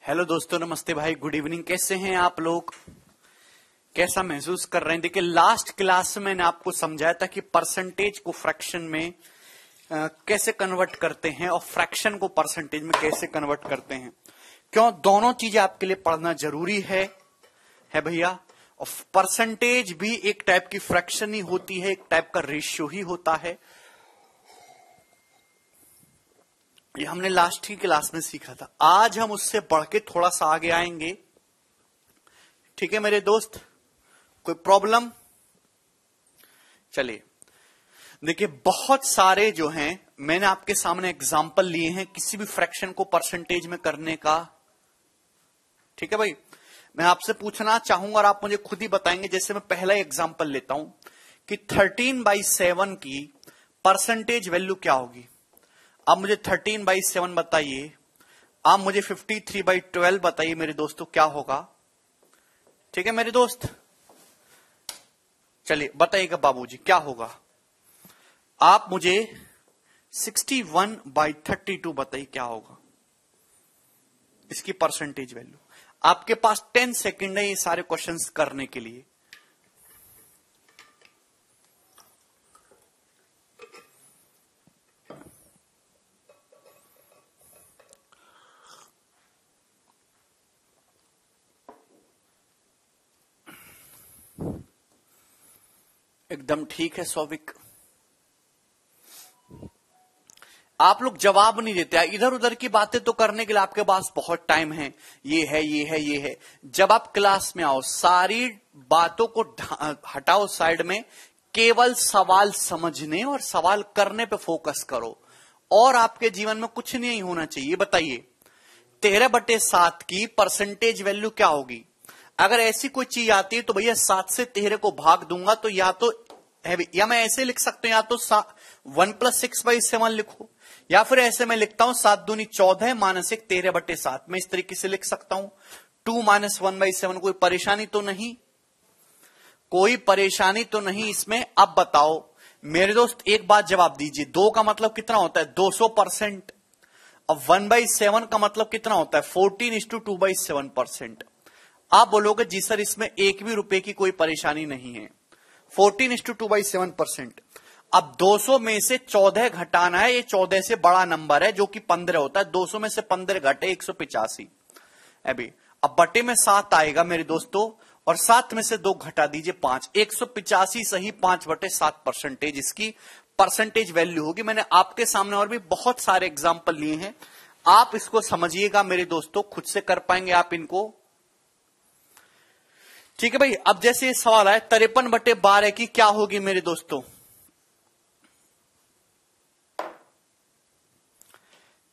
Hello दोस्तों, नमस्ते भाई, गुड इवनिंग। कैसे हैं आप लोग? कैसा महसूस कर रहे हैं? देखिए, लास्ट क्लास में मैंने आपको समझाया था कि परसेंटेज को फ्रैक्शन में कैसे कन्वर्ट करते हैं और फ्रैक्शन को परसेंटेज में कैसे कन्वर्ट करते हैं। क्यों? दोनों चीजें आपके लिए पढ़ना जरूरी है भैया। और परसेंटेज भी एक टाइप की फ्रैक्शन ही होती है, एक टाइप का रेशियो ही होता है। ये हमने लास्ट की क्लास में सीखा था। आज हम उससे बढ़ के थोड़ा सा आगे आएंगे। ठीक है मेरे दोस्त, कोई प्रॉब्लम? चलिए, देखिए, बहुत सारे जो हैं, मैंने आपके सामने एग्जाम्पल लिए हैं किसी भी फ्रैक्शन को परसेंटेज में करने का। ठीक है भाई, मैं आपसे पूछना चाहूंगा और आप मुझे खुद ही बताएंगे। जैसे मैं पहला एग्जाम्पल लेता हूं कि 13/7 की परसेंटेज वैल्यू क्या होगी। आप मुझे 13/7 बताइए, आप मुझे 53/12 बताइए मेरे दोस्तों, क्या होगा? ठीक है मेरे दोस्त, चलिए बताइएगा बाबूजी क्या होगा। आप मुझे 61/32 बताइए क्या होगा इसकी परसेंटेज वैल्यू। आपके पास 10 सेकंड है ये सारे क्वेश्चंस करने के लिए। एकदम ठीक है सौविक, आप लोग जवाब नहीं देते। इधर उधर की बातें तो करने के लिए आपके पास बहुत टाइम है। ये है, ये है, ये है। जब आप क्लास में आओ, सारी बातों को हटाओ साइड में, केवल सवाल समझने और सवाल करने पे फोकस करो। और आपके जीवन में कुछ नहीं होना चाहिए। बताइए, 13/7 की परसेंटेज वैल्यू क्या होगी? अगर ऐसी कोई चीज आती है तो भैया 7 से 13 को भाग दूंगा, तो या मैं ऐसे लिख सकता हूं, या तो 1 + 6/7 लिखो, या फिर ऐसे मैं लिखता हूं 7 दूनी 14 -1 13/7। मैं इस तरीके से लिख सकता हूं 2 - 1/7। कोई परेशानी तो नहीं? कोई परेशानी तो नहीं इसमें? अब बताओ मेरे दोस्त, एक बात जवाब दीजिए, 2 का मतलब कितना होता है? 200%। अब 1/7 का मतलब कितना होता है? 14:2/7%। आप बोलोगे जी सर, इसमें एक भी रुपए की कोई परेशानी नहीं है। 14:2/7%। अब 200 में से 14 घटाना है। ये 14 से बड़ा नंबर है जो कि 15 होता है। 200 में से 15 घटे 185। अभी अब बटे में 7 आएगा मेरे दोस्तों, और 7 में से 2 घटा दीजिए 5। 185 सही 5/7 परसेंटेज इसकी परसेंटेज वैल्यू होगी। मैंने आपके सामने और भी बहुत सारे एग्जाम्पल लिए हैं, आप इसको समझिएगा मेरे दोस्तों, खुद से कर पाएंगे आप इनको। ठीक है भाई, अब जैसे ये सवाल है 53/12 की क्या होगी मेरे दोस्तों?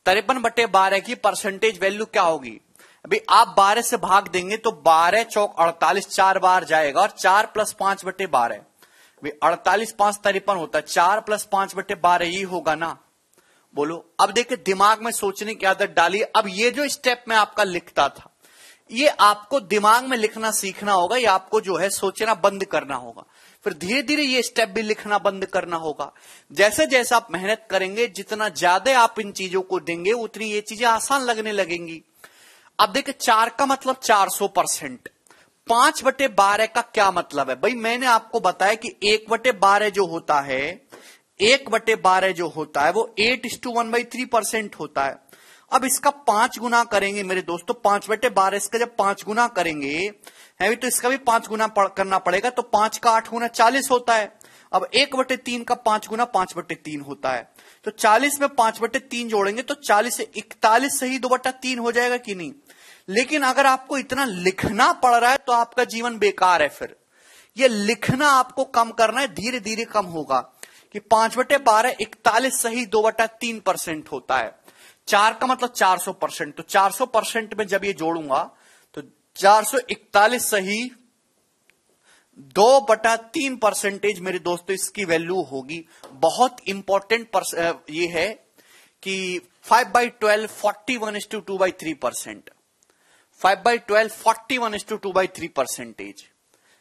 53/12 की परसेंटेज वैल्यू क्या होगी? अभी आप 12 से भाग देंगे तो 12 चौक 48, 4 बार जाएगा, और 4 + 5/12। 48 5 53 होता है, 4 + 5/12 ही होगा ना। बोलो, अब देखिए, दिमाग में सोचने की आदत डालिए। अब ये जो स्टेप में आपका लिखता था, ये आपको दिमाग में लिखना सीखना होगा। ये आपको जो है सोचना बंद करना होगा, फिर धीरे धीरे ये स्टेप भी लिखना बंद करना होगा। जैसे जैसे आप मेहनत करेंगे, जितना ज्यादा आप इन चीजों को देंगे, उतनी ये चीजें आसान लगने लगेंगी। अब देखिए, 4 का मतलब 400%। 5/12 का क्या मतलब है भाई? मैंने आपको बताया कि 1/12 जो होता है, 1/12 जो होता है वो 8:1/3% होता है। अब इसका 5 गुना करेंगे मेरे दोस्तों, 5/12 इसका जब 5 गुना करेंगे है भी, तो इसका भी 5 गुना करना पड़ेगा। तो 5 का 8 गुना 40 होता है। अब 1/3 का 5 गुना 5/3 होता है। तो 40 में 5/3 जोड़ेंगे तो 40 से 41 सही 2/3 हो जाएगा कि नहीं? लेकिन अगर आपको इतना लिखना पड़ रहा है तो आपका जीवन बेकार है। फिर ये लिखना आपको कम करना है, धीरे धीरे कम होगा कि 5/12 41 सही 2/3% होता है। 4 का मतलब 400%। तो 400% में जब ये जोड़ूंगा तो 441 सही 2/3% मेरे दोस्तों इसकी वैल्यू होगी। बहुत इंपॉर्टेंट ये है कि 5/12 41:2/3%। 5/12 41:2/3%।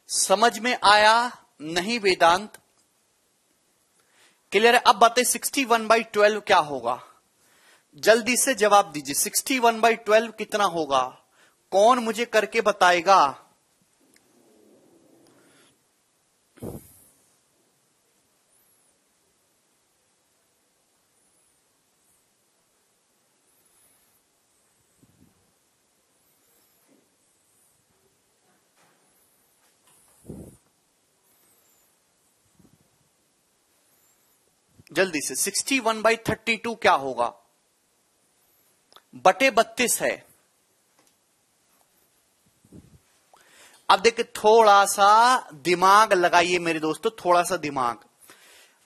समझ में आया नहीं वेदांत? क्लियर है? अब बताइए 61/12 क्या होगा? जल्दी से जवाब दीजिए। 61/12 कितना होगा? कौन मुझे करके बताएगा? जल्दी से 61/32 क्या होगा? बटे 32 है। अब देखिए, थोड़ा सा दिमाग लगाइए मेरे दोस्तों, थोड़ा सा दिमाग।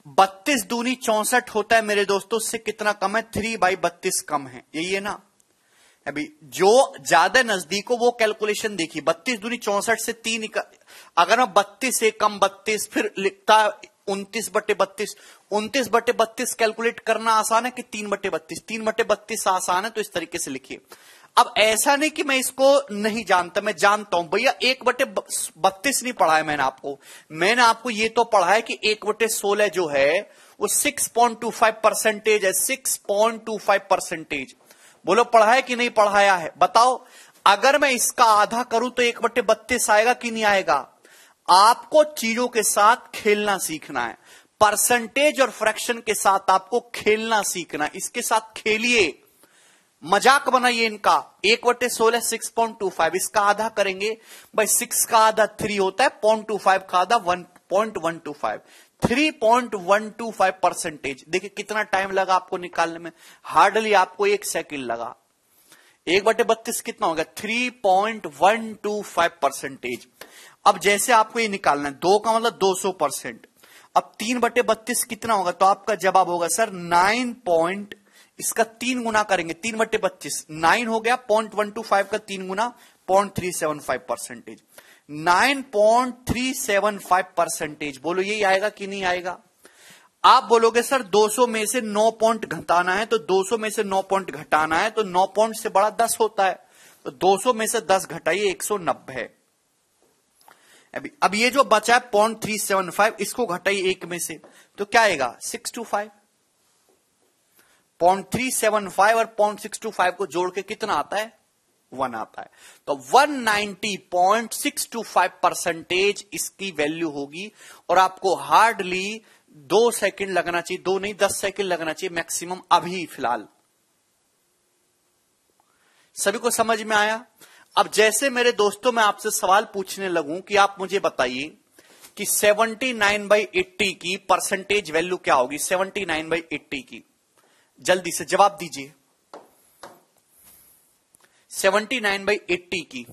32 दूनी 64 होता है मेरे दोस्तों, उससे कितना कम है? 3/32 कम है, यही है ना? अभी जो ज्यादा नजदीक हो वो कैलकुलेशन देखिए। 32 दूनी 64 से 3 अगर मैं 32 से कम 32 फिर लिखता 29/32। 29/32 कैलकुलेट करना आसान है कि 3/32? 3/32 आसान है, तो इस तरीके से लिखिए। अब ऐसा नहीं कि मैं इसको नहीं जानता, मैं जानता हूं भैया। 1/32 नहीं पढ़ा है मैंने आपको ये तो पढ़ा है कि 1/16 जो है वो 6.25% है। 6.25%। बोलो पढ़ा है कि नहीं पढ़ाया है? बताओ, अगर मैं इसका आधा करूं तो 1/32 आएगा कि नहीं आएगा? आपको चीजों के साथ खेलना सीखना है। परसेंटेज और फ्रैक्शन के साथ आपको खेलना सीखना है। इसके साथ खेलिए, मजाक बनाइए इनका। 1/16 6.25, इसका आधा करेंगे भाई। 6 का आधा 3 होता है, 0.25 का आधा 1.125। 3.125%। देखिए कितना टाइम लगा आपको निकालने में, हार्डली आपको 1 सेकंड लगा। 1/32 कितना होगा? 3.125%। अब जैसे आपको ये निकालना है, 2 का मतलब 200%। अब 3/32 कितना होगा? तो आपका जवाब होगा सर 9 इसका 3 गुना करेंगे। 3/32 9 हो गया, 0.125 का 3 गुना 0.375%। 9.375%। बोलो यही आएगा कि नहीं आएगा? आप बोलोगे सर 200 में से 9 पॉइंट घटाना है, तो 200 में से 9 पॉइंट घटाना है तो 9 पॉइंट से बड़ा 10 होता है, तो 200 में से 10 घटाइए 190। अब ये जो बचा है 0.375, इसको घटाइए 1 में से, तो क्या आएगा? 625। 0.375 और 0.625 को जोड़ के कितना आता है? 1 आता है। तो 190.625% इसकी वैल्यू होगी। और आपको हार्डली 2 सेकंड लगना चाहिए, 2 नहीं 10 सेकंड लगना चाहिए मैक्सिमम, अभी फिलहाल। सभी को समझ में आया? अब जैसे मेरे दोस्तों मैं आपसे सवाल पूछने लगूं कि आप मुझे बताइए कि 79/80 की परसेंटेज वैल्यू क्या होगी? 79/80 की जल्दी से जवाब दीजिए। 79/80 की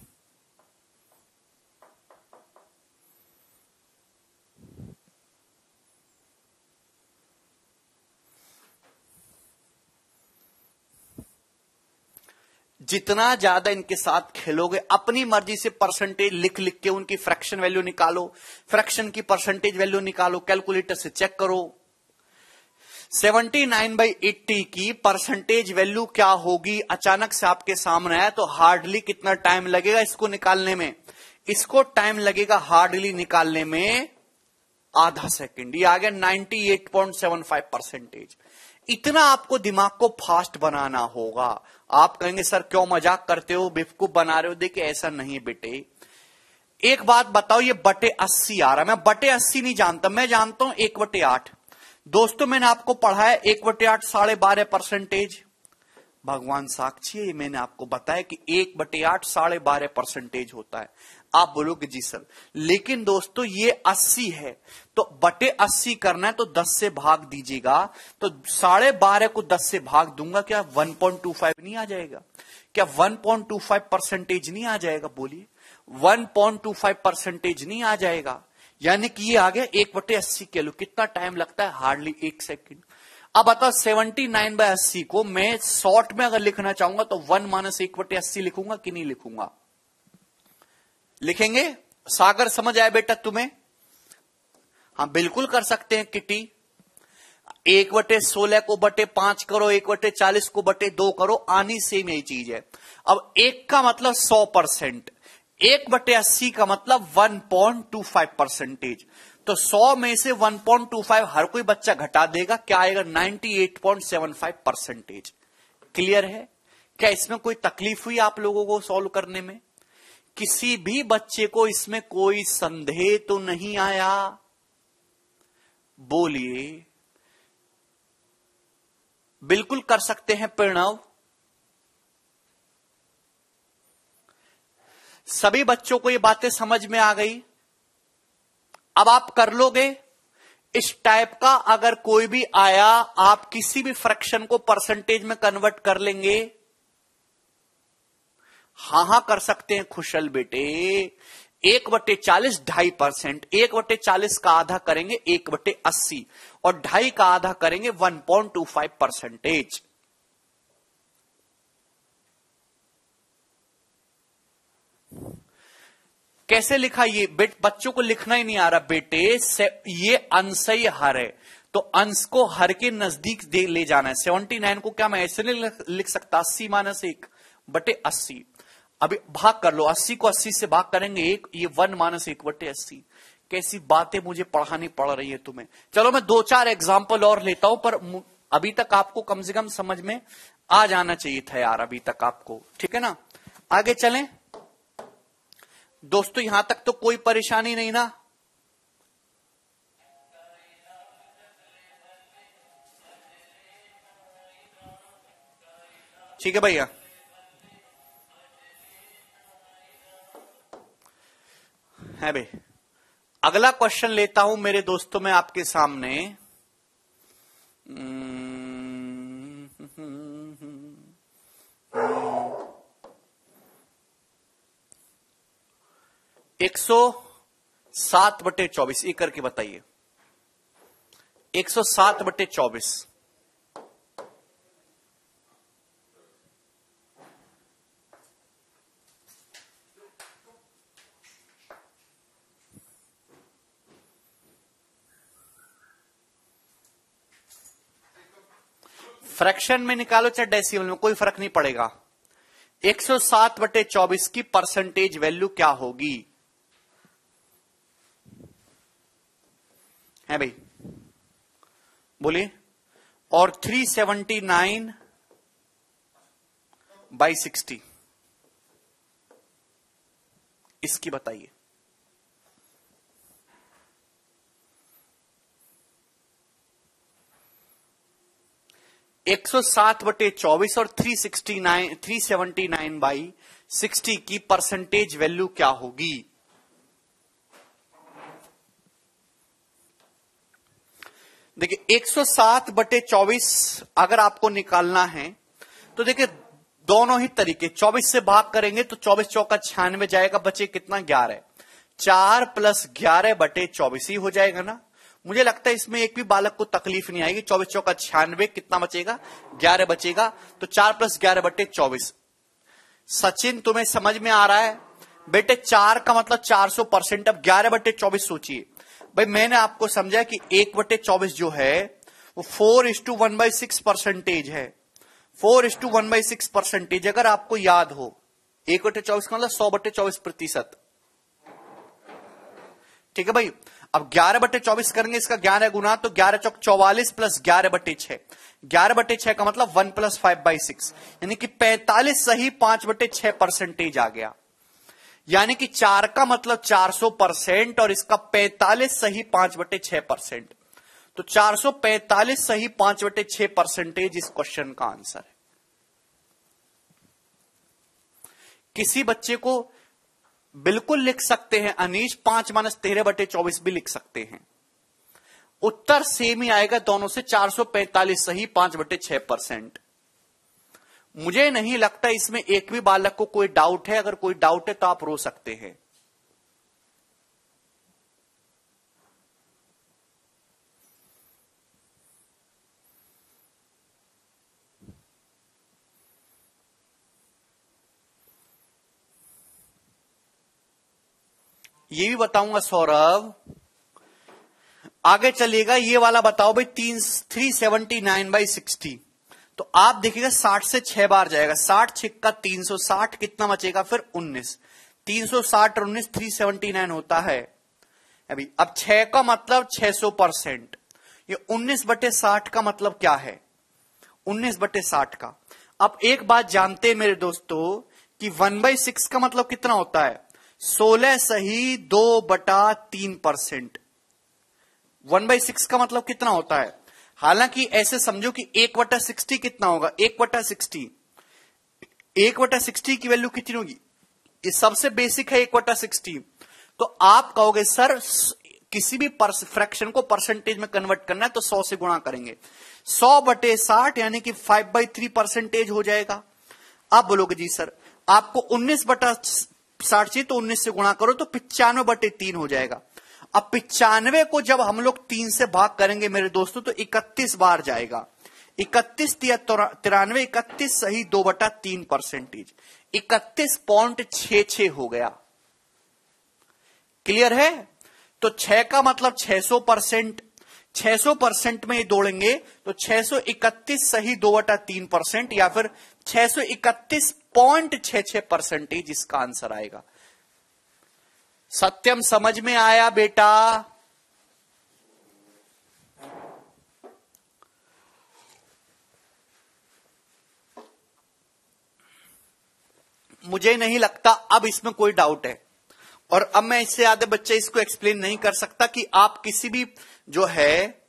जितना ज्यादा इनके साथ खेलोगे, अपनी मर्जी से परसेंटेज लिख लिख के उनकी फ्रैक्शन वैल्यू निकालो, फ्रैक्शन की परसेंटेज वैल्यू निकालो, कैलकुलेटर से चेक करो। 79/80 की परसेंटेज वैल्यू क्या होगी? अचानक से आपके सामने आया तो हार्डली कितना टाइम लगेगा इसको निकालने में? इसको टाइम लगेगा हार्डली निकालने में आधा सेकंड। ये आ गया 98.75%। इतना आपको दिमाग को फास्ट बनाना होगा। आप कहेंगे सर क्यों मजाक करते हो, बेवकूफ बना रहे हो? देखिए ऐसा नहीं बेटे। एक बात बताओ, ये बटे 80 आ रहा है, मैं बटे 80 नहीं जानता, मैं जानता हूं 1/8। दोस्तों मैंने आपको पढ़ा है 1/8 12.5%। भगवान साक्षी है, मैंने आपको बताया कि 1/8 12.5% होता है। आप बोलोगे जी सर, लेकिन दोस्तों ये 80 है, तो बटे 80 करना है तो 10 से भाग दीजिएगा। तो 12.5 को 10 से भाग दूंगा, क्या 1.25 नहीं आ जाएगा? क्या 1.25% नहीं आ जाएगा? बोलिए 1.25% नहीं आ जाएगा? यानी कि ये आ गया 1/80 किलो। कितना टाइम लगता है? Hardly 1 second. अब बताओ 79/80 को मैं शॉर्ट में अगर लिखना चाहूंगा तो 1 - 1/80 लिखूंगा कि नहीं लिखूंगा? लिखेंगे? सागर समझ आया बेटा तुम्हें? हाँ बिल्कुल कर सकते हैं किटी। 1/16 को बटे 5 करो, 1/40 को बटे 2 करो, आनी सेम यही चीज है। अब 1 का मतलब 100%, 1/80 का मतलब 1.25%। तो 100 में से 1.25 हर कोई बच्चा घटा देगा, क्या आएगा? 98.75%। क्लियर है? क्या इसमें कोई तकलीफ हुई आप लोगों को सॉल्व करने में? किसी भी बच्चे को इसमें कोई संदेह तो नहीं आया? बोलिए। बिल्कुल कर सकते हैं प्रणव। सभी बच्चों को ये बातें समझ में आ गई? अब आप कर लोगे? इस टाइप का अगर कोई भी आया, आप किसी भी फ्रैक्शन को परसेंटेज में कन्वर्ट कर लेंगे? हां कर सकते हैं खुशल बेटे। 1/40 2.5%, 1/40 का आधा करेंगे 1/80 और 2.5 का आधा करेंगे 1.25%। कैसे लिखा ये? बच्चों को लिखना ही नहीं आ रहा बेटे। ये अंश ही हर है, तो अंश को हर के नजदीक ले जाना है। 79 को क्या मैं ऐसे नहीं लिख सकता? 80-1/80। अभी भाग कर लो, 80 को 80 से भाग करेंगे 1, ये 1-1/80। कैसी बातें मुझे पढ़ानी पड़ रही है तुम्हें। चलो मैं 2-4 एग्जाम्पल और लेता हूं, पर अभी तक आपको कम से कम समझ में आ जाना चाहिए था यार, अभी तक आपको। ठीक है ना? आगे चलें दोस्तों, यहां तक तो कोई परेशानी नहीं ना? ठीक है भैया। है भाई, अगला क्वेश्चन लेता हूं मेरे दोस्तों मैं आपके सामने। 107/24 ये करके बताइए। 107/24 फ्रैक्शन में निकालो चाहे डेसिमल में, कोई फर्क नहीं पड़ेगा। 107/24 की परसेंटेज वैल्यू क्या होगी? है भाई, बोलिए। और 379/60 इसकी बताइए। एक 107/24 और 379/60 की परसेंटेज वैल्यू क्या होगी? देखिए 107/24 अगर आपको निकालना है तो देखिए दोनों ही तरीके। 24 से भाग करेंगे तो 24 चौका 96 जाएगा, बचे कितना? 11। 4 + 11/24 ही हो जाएगा ना। मुझे लगता है इसमें एक भी बालक को तकलीफ नहीं आएगी। 24 चौका 96, कितना बचेगा? 11 बचेगा। तो 4 + 11/24। सचिन तुम्हें समझ में आ रहा है बेटे? 4 का मतलब 400%। अब 11/24 सोचिए भाई, मैंने आपको समझा कि 1/24 जो है वो 4:1/6 परसेंटेज है। 4:1/6 परसेंटेज अगर आपको याद हो, 1/24 का मतलब 100/24%। ठीक है भाई। अब 11/24 करेंगे, इसका 11 गुना, तो 11 चौक 44 + 11/6। 11/6 का मतलब 1 + 5/6, यानी कि 45 सही 5/6 परसेंटेज आ गया। यानी कि 4 का मतलब 400% और इसका 45 सही 5/6%। तो 445 सही 5/6 परसेंटेज इस क्वेश्चन का आंसर है। किसी बच्चे को बिल्कुल लिख सकते हैं अनीश 5 - 13/24 भी लिख सकते हैं, उत्तर सेम ही आएगा दोनों से। 445 सही 5/6%। मुझे नहीं लगता इसमें एक भी बालक को कोई डाउट है। अगर कोई डाउट है तो आप रो सकते हैं। ये भी बताऊंगा सौरभ। आगे चलिएगा, ये वाला बताओ भाई। 379/60। तो आप देखिएगा 60 से 6 बार जाएगा। 60 छिक्का 360, कितना बचेगा फिर? 19। 360 और 19 379 होता है। अभी अब 6 का मतलब 600%। ये 19/60 का मतलब क्या है? 19/60 का अब एक बात जानते हैं मेरे दोस्तों कि 1/6 का मतलब कितना होता है? 16 सही 2/3%। 1/6 का मतलब कितना होता है? हालांकि ऐसे समझो कि 1/60 कितना होगा? 1/60 1/60 की वैल्यू कितनी होगी? ये सबसे बेसिक है 1/60। तो आप कहोगे सर किसी भी फ्रैक्शन को परसेंटेज में कन्वर्ट करना है तो 100 से गुणा करेंगे। 100/60 यानी कि 5/3% हो जाएगा। आप बोलोगे जी सर आपको 19/60 चाहिए तो 19 से गुणा करो तो 95/3 हो जाएगा। अब 95 को जब हम लोग 3 से भाग करेंगे मेरे दोस्तों तो 31 बार जाएगा। 31 या 93, 31 सही 2/3%, 31.66 हो गया। क्लियर है? तो 6 का मतलब 600%, 600% में ये दौड़ेंगे तो 631 सही 2/3% या फिर 631.66% इसका आंसर आएगा। सत्यम समझ में आया बेटा? मुझे नहीं लगता अब इसमें कोई डाउट है। और अब मैं इससे ज्यादा बच्चे इसको एक्सप्लेन नहीं कर सकता कि आप किसी भी जो है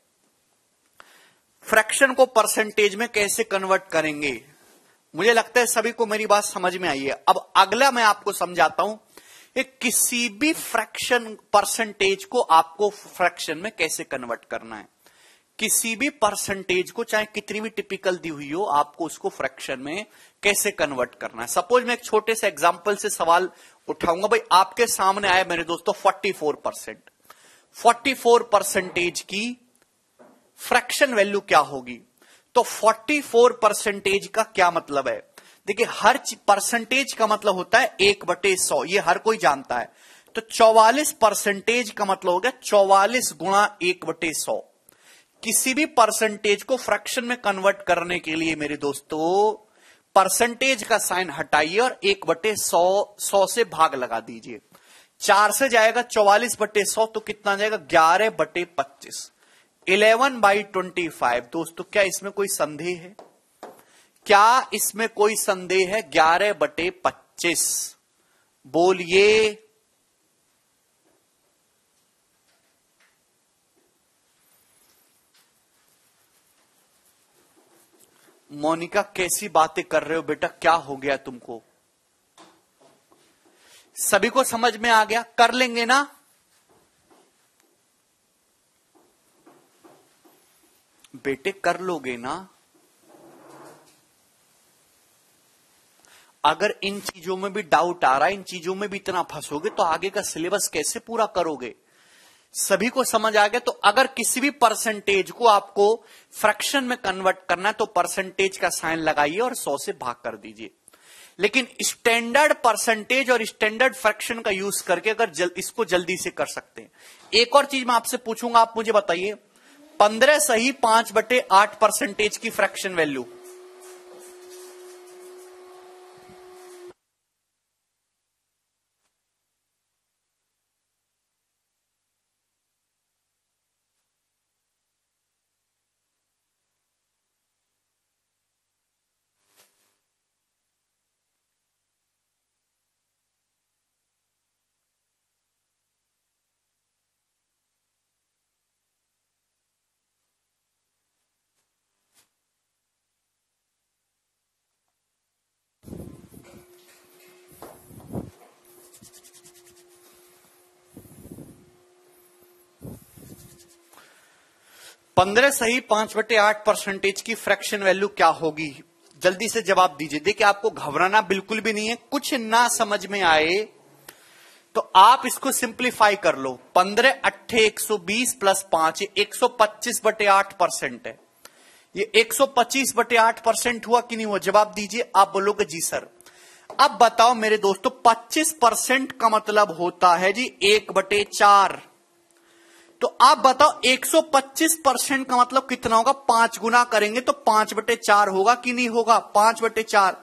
फ्रैक्शन को परसेंटेज में कैसे कन्वर्ट करेंगे। मुझे लगता है सभी को मेरी बात समझ में आई है। अब अगला मैं आपको समझाता हूं कि किसी भी फ्रैक्शन परसेंटेज को आपको फ्रैक्शन में कैसे कन्वर्ट करना है। किसी भी परसेंटेज को चाहे कितनी भी टिपिकल दी हुई हो आपको उसको फ्रैक्शन में कैसे कन्वर्ट करना है। सपोज मैं एक छोटे से एग्जांपल से सवाल उठाऊंगा। भाई आपके सामने आया मेरे दोस्तों 44%। 44% की फ्रैक्शन वैल्यू क्या होगी? तो 44% का क्या मतलब है? देखिए हर परसेंटेज का मतलब होता है 1/100, ये हर कोई जानता है। तो 44% का मतलब हो गया 44 गुणा 1/100। किसी भी परसेंटेज को फ्रैक्शन में कन्वर्ट करने के लिए मेरे दोस्तों परसेंटेज का साइन हटाइए और 1/100 100 से भाग लगा दीजिए। 4 से जाएगा 44/100 तो कितना जाएगा? 11/25, 11/25। दोस्तों क्या इसमें कोई संदेह है? क्या इसमें कोई संदेह है? 11/25 बोलिए। मोनिका कैसी बातें कर रहे हो बेटा? क्या हो गया तुमको? सभी को समझ में आ गया? कर लेंगे ना? बेटे कर लोगे ना? अगर इन चीजों में भी डाउट आ रहा है, इन चीजों में भी इतना फंसोगे तो आगे का सिलेबस कैसे पूरा करोगे? सभी को समझ आ गया? तो अगर किसी भी परसेंटेज को आपको फ्रैक्शन में कन्वर्ट करना है तो परसेंटेज का साइन लगाइए और 100 से भाग कर दीजिए। लेकिन स्टैंडर्ड परसेंटेज और स्टैंडर्ड फ्रैक्शन का यूज करके अगर इसको जल्दी से कर सकते हैं। एक और चीज मैं आपसे पूछूंगा, आप मुझे बताइए 15 सही 5/8% की फ्रैक्शन वैल्यू। पंद्रह सही 5/8% की फ्रैक्शन वैल्यू क्या होगी? जल्दी से जवाब दीजिए। देखिए आपको घबराना बिल्कुल भी नहीं है। कुछ ना समझ में आए तो आप इसको सिंप्लीफाई कर लो। 15 8 120 प्लस 5 125/8% है। ये 125/8% हुआ कि नहीं हुआ? जवाब दीजिए। आप बोलोगे जी सर। अब बताओ मेरे दोस्तों 25% का मतलब होता है जी 1/4। तो आप बताओ 125% का मतलब कितना होगा? 5 गुना करेंगे तो 5/4 होगा कि नहीं होगा? 5/4।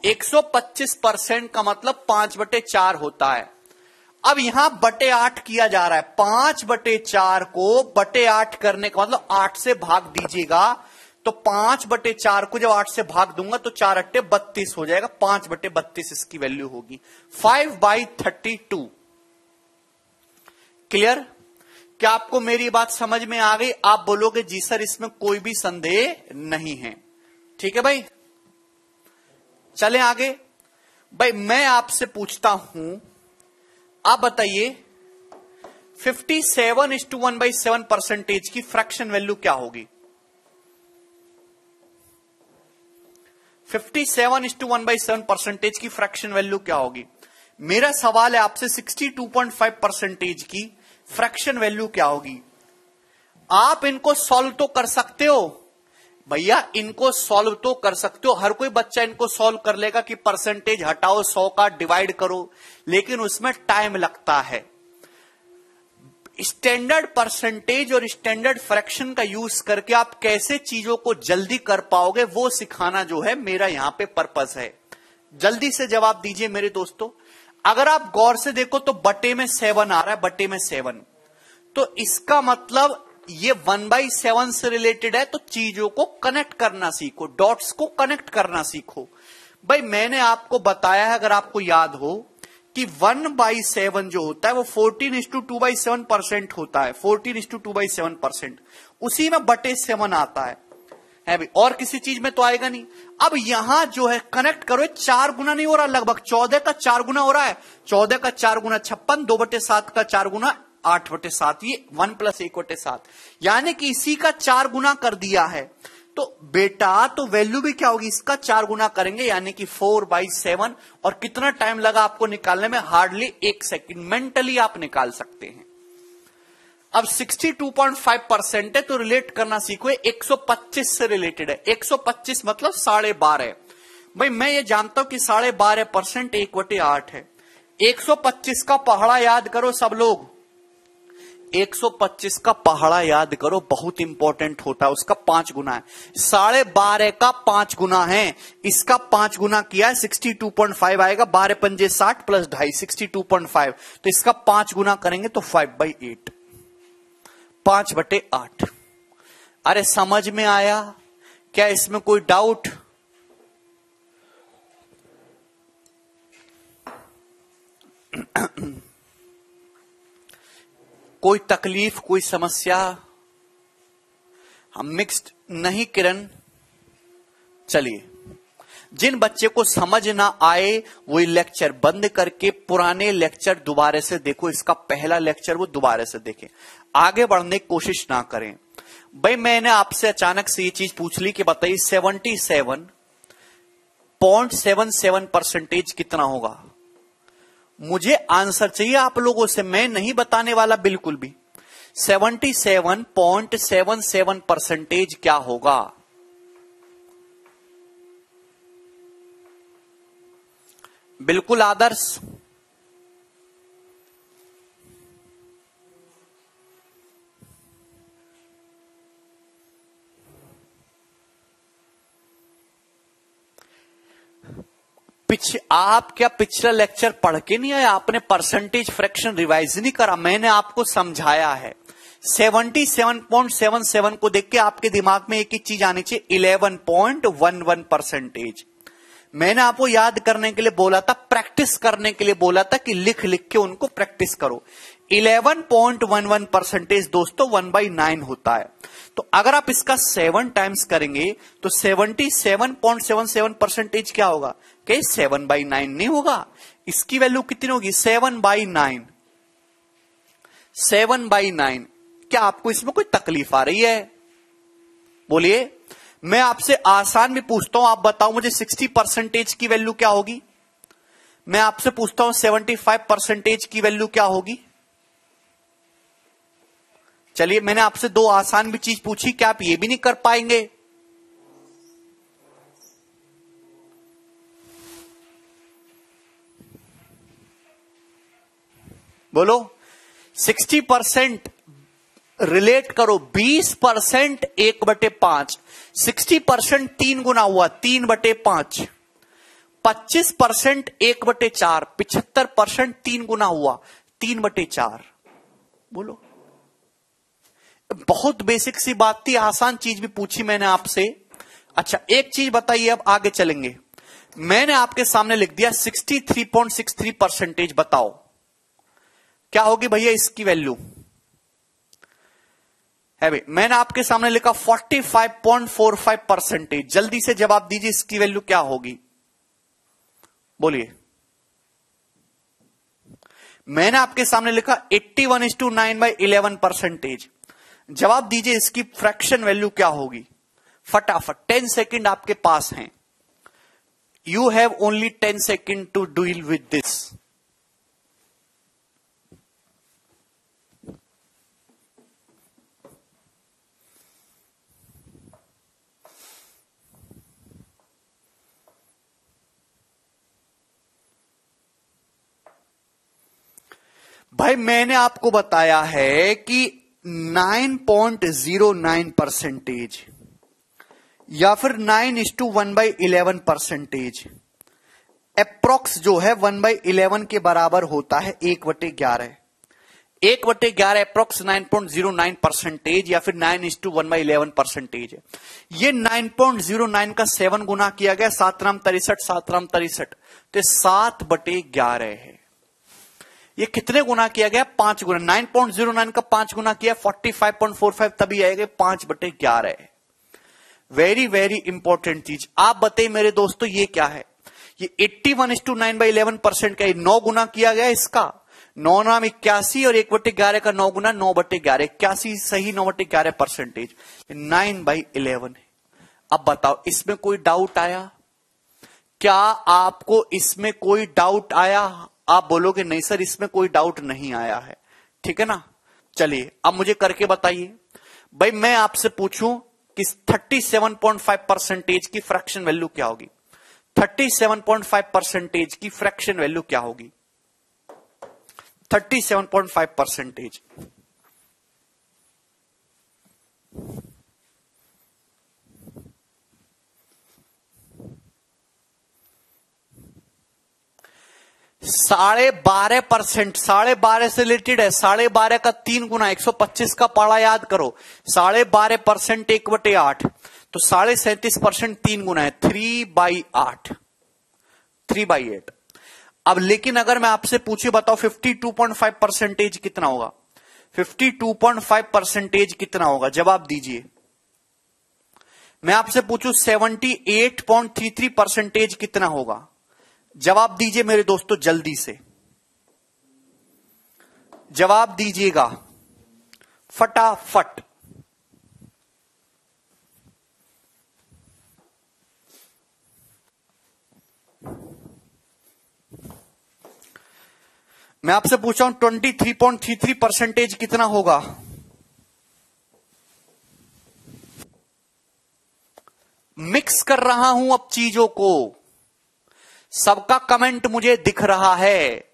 125% का मतलब 5/4 होता है। अब यहां बटे 8 किया जा रहा है। 5/4 को बटे 8 करने का मतलब 8 से भाग दीजिएगा तो 5/4 को जब 8 से भाग दूंगा तो 4×8 = 32 हो जाएगा। 5/32 इसकी वैल्यू होगी। 5/32। क्लियर? क्या आपको मेरी बात समझ में आ गई? आप बोलोगे जी सर इसमें कोई भी संदेह नहीं है। ठीक है भाई, चलें आगे। भाई मैं आपसे पूछता हूं, आप बताइए 57:1/7% की फ्रैक्शन वैल्यू क्या होगी? 57:1/7% की फ्रैक्शन वैल्यू क्या होगी? मेरा सवाल है आपसे 62.5% की फ्रैक्शन वैल्यू क्या होगी? आप इनको सॉल्व तो कर सकते हो भैया, इनको सॉल्व तो कर सकते हो। हर कोई बच्चा इनको सॉल्व कर लेगा कि परसेंटेज हटाओ 100 का डिवाइड करो, लेकिन उसमें टाइम लगता है। स्टैंडर्ड परसेंटेज और स्टैंडर्ड फ्रैक्शन का यूज करके आप कैसे चीजों को जल्दी कर पाओगे, वो सिखाना जो है मेरा यहां पे पर्पस है। जल्दी से जवाब दीजिए मेरे दोस्तों। अगर आप गौर से देखो तो बटे में 7 आ रहा है, बटे में 7, तो इसका मतलब ये 1/7 से रिलेटेड है। तो चीजों को कनेक्ट करना सीखो, डॉट्स को कनेक्ट करना सीखो। भाई मैंने आपको बताया है, अगर आपको याद हो, कि 1/7 जो होता है वो 14:2/7% होता है। 14:2/7%, उसी में बटे 7 आता है भाई, और किसी चीज में तो आएगा नहीं। अब यहां जो है कनेक्ट करो, 4 गुना नहीं हो रहा, लगभग 14 का 4 गुना हो रहा है। 14 का 4 गुना 56, 2/7 का 4 गुना 8/7, ये 1 + 1/7, यानी कि इसी का 4 गुना कर दिया है। तो बेटा तो वैल्यू भी क्या होगी, इसका 4 गुना करेंगे, यानी कि 4/7। और कितना टाइम लगा आपको निकालने में? Hardly 1 second. मेंटली आप निकाल सकते हैं। अब 62.5% है, तो रिलेट करना सीखो। 125 से रिलेटेड है। 125 मतलब 12.5। भाई मैं ये जानता हूं कि 12.5% 1/8 है। 125 का पहाड़ा याद करो सब लोग। 125 का पहाड़ा याद करो, बहुत इंपॉर्टेंट होता है। उसका 5 गुना है। 12.5 का 5 गुना है, इसका 5 गुना किया है, 62.5 आएगा। 12 पंजे 60 + 2.5 62.5। तो इसका 5 गुना करेंगे तो 5/8, 5/8। अरे समझ में आया क्या? इसमें कोई डाउट? कोई तकलीफ, कोई समस्या? हम मिक्स्ड नहीं किरण। चलिए, जिन बच्चे को समझ ना आए वो लेक्चर बंद करके पुराने लेक्चर दोबारा से देखो। इसका पहला लेक्चर वो दोबारा से देखें, आगे बढ़ने की कोशिश ना करें। भाई मैंने आपसे अचानक से ये चीज पूछ ली कि बताइए 77.77% कितना होगा? मुझे आंसर चाहिए आप लोगों से, मैं नहीं बताने वाला बिल्कुल भी। 77.77% क्या होगा? बिल्कुल आदर्श। आप क्या पिछला लेक्चर पढ़ के नहीं आए? आपने परसेंटेज फ्रैक्शन रिवाइज नहीं करा? मैंने आपको समझाया है। 77.77 को देख के आपके दिमाग में एक ही चीज आनी चाहिए, 11.11%। मैंने आपको याद करने के लिए बोला था, प्रैक्टिस करने के लिए बोला था कि लिख लिख के उनको प्रैक्टिस करो। 11.11% दोस्तों 1/9 होता है। तो अगर आप इसका 7 टाइम्स करेंगे तो 77.77% क्या होगा? कि 7/9 नहीं होगा। इसकी वैल्यू कितनी होगी? 7/9। 7/9। क्या आपको इसमें कोई तकलीफ आ रही है? बोलिए। मैं आपसे आसान भी पूछता हूं, आप बताओ मुझे 60% की वैल्यू क्या होगी? मैं आपसे पूछता हूं 75% की वैल्यू क्या होगी? चलिए, मैंने आपसे 2 आसान भी चीज पूछी, क्या आप ये भी नहीं कर पाएंगे? बोलो। 60% रिलेट करो, 20% 1/5, 60% 3 गुना हुआ 3/5, 25% 1/4, 75% 3 गुना हुआ 3/4। बोलो, बहुत बेसिक सी बात थी, आसान चीज भी पूछी मैंने आपसे। अच्छा एक चीज बताइए, अब आगे चलेंगे। मैंने आपके सामने लिख दिया 63.63%, बताओ क्या होगी भैया इसकी वैल्यू है भाई। मैंने आपके सामने लिखा 45.45%, जल्दी से जवाब दीजिए इसकी वैल्यू क्या होगी, बोलिए। मैंने आपके सामने लिखा 81:9/11%, जवाब दीजिए इसकी फ्रैक्शन वैल्यू क्या होगी फटाफट। 10 सेकेंड आपके पास हैं, you have only 10 second to deal with this. भाई मैंने आपको बताया है कि 9.09% या फिर 9:1/11%, अप्रोक्स जो है 1/11 के बराबर होता है 1/11। 1/11 अप्रोक्स 9.09% या फिर 9:1/11% है। ये 9.09 का 7 गुना किया गया, 7 राम 63, 7 राम 63, तो 7/11 है। ये कितने गुना किया गया, 5 गुना। 9.09 का 5 गुना किया 45.45, तभी आएगा 5/11 है। वेरी वेरी इंपॉर्टेंट चीज। आप बताइए मेरे दोस्तों ये क्या है, ये 81:9/11% का 9 गुना किया गया इसका, 9 नाम 81 और 1/11 का 9 गुना 9/11, 81 सही 9/11%, 9/11 है। अब बताओ इसमें कोई डाउट आया, क्या आपको इसमें कोई डाउट आया? आप बोलोगे नहीं सर इसमें कोई डाउट नहीं आया है, ठीक है ना। चलिए अब मुझे करके बताइए भाई, मैं आपसे पूछूं कि 37.5% की फ्रैक्शन वैल्यू क्या होगी, 37.5% की फ्रैक्शन वैल्यू क्या होगी, 37.5%। %12.5%, 12.5 से रिलेटेड है। 12.5 का 3 गुना 125 का पढ़ा याद करो। 12.5% 1/8, तो 37.5% 3 गुना है 3/8, 3/8। अब लेकिन अगर मैं आपसे पूछे बताओ 52.5% कितना होगा, 52.5% कितना होगा, जवाब दीजिए। मैं आपसे पूछूं 78.33% कितना होगा, जवाब दीजिए मेरे दोस्तों, जल्दी से जवाब दीजिएगा फटाफट। मैं आपसे पूछा हूं 23.33% कितना होगा, मिक्स कर रहा हूं अब चीजों को, सबका कमेंट मुझे दिख रहा है।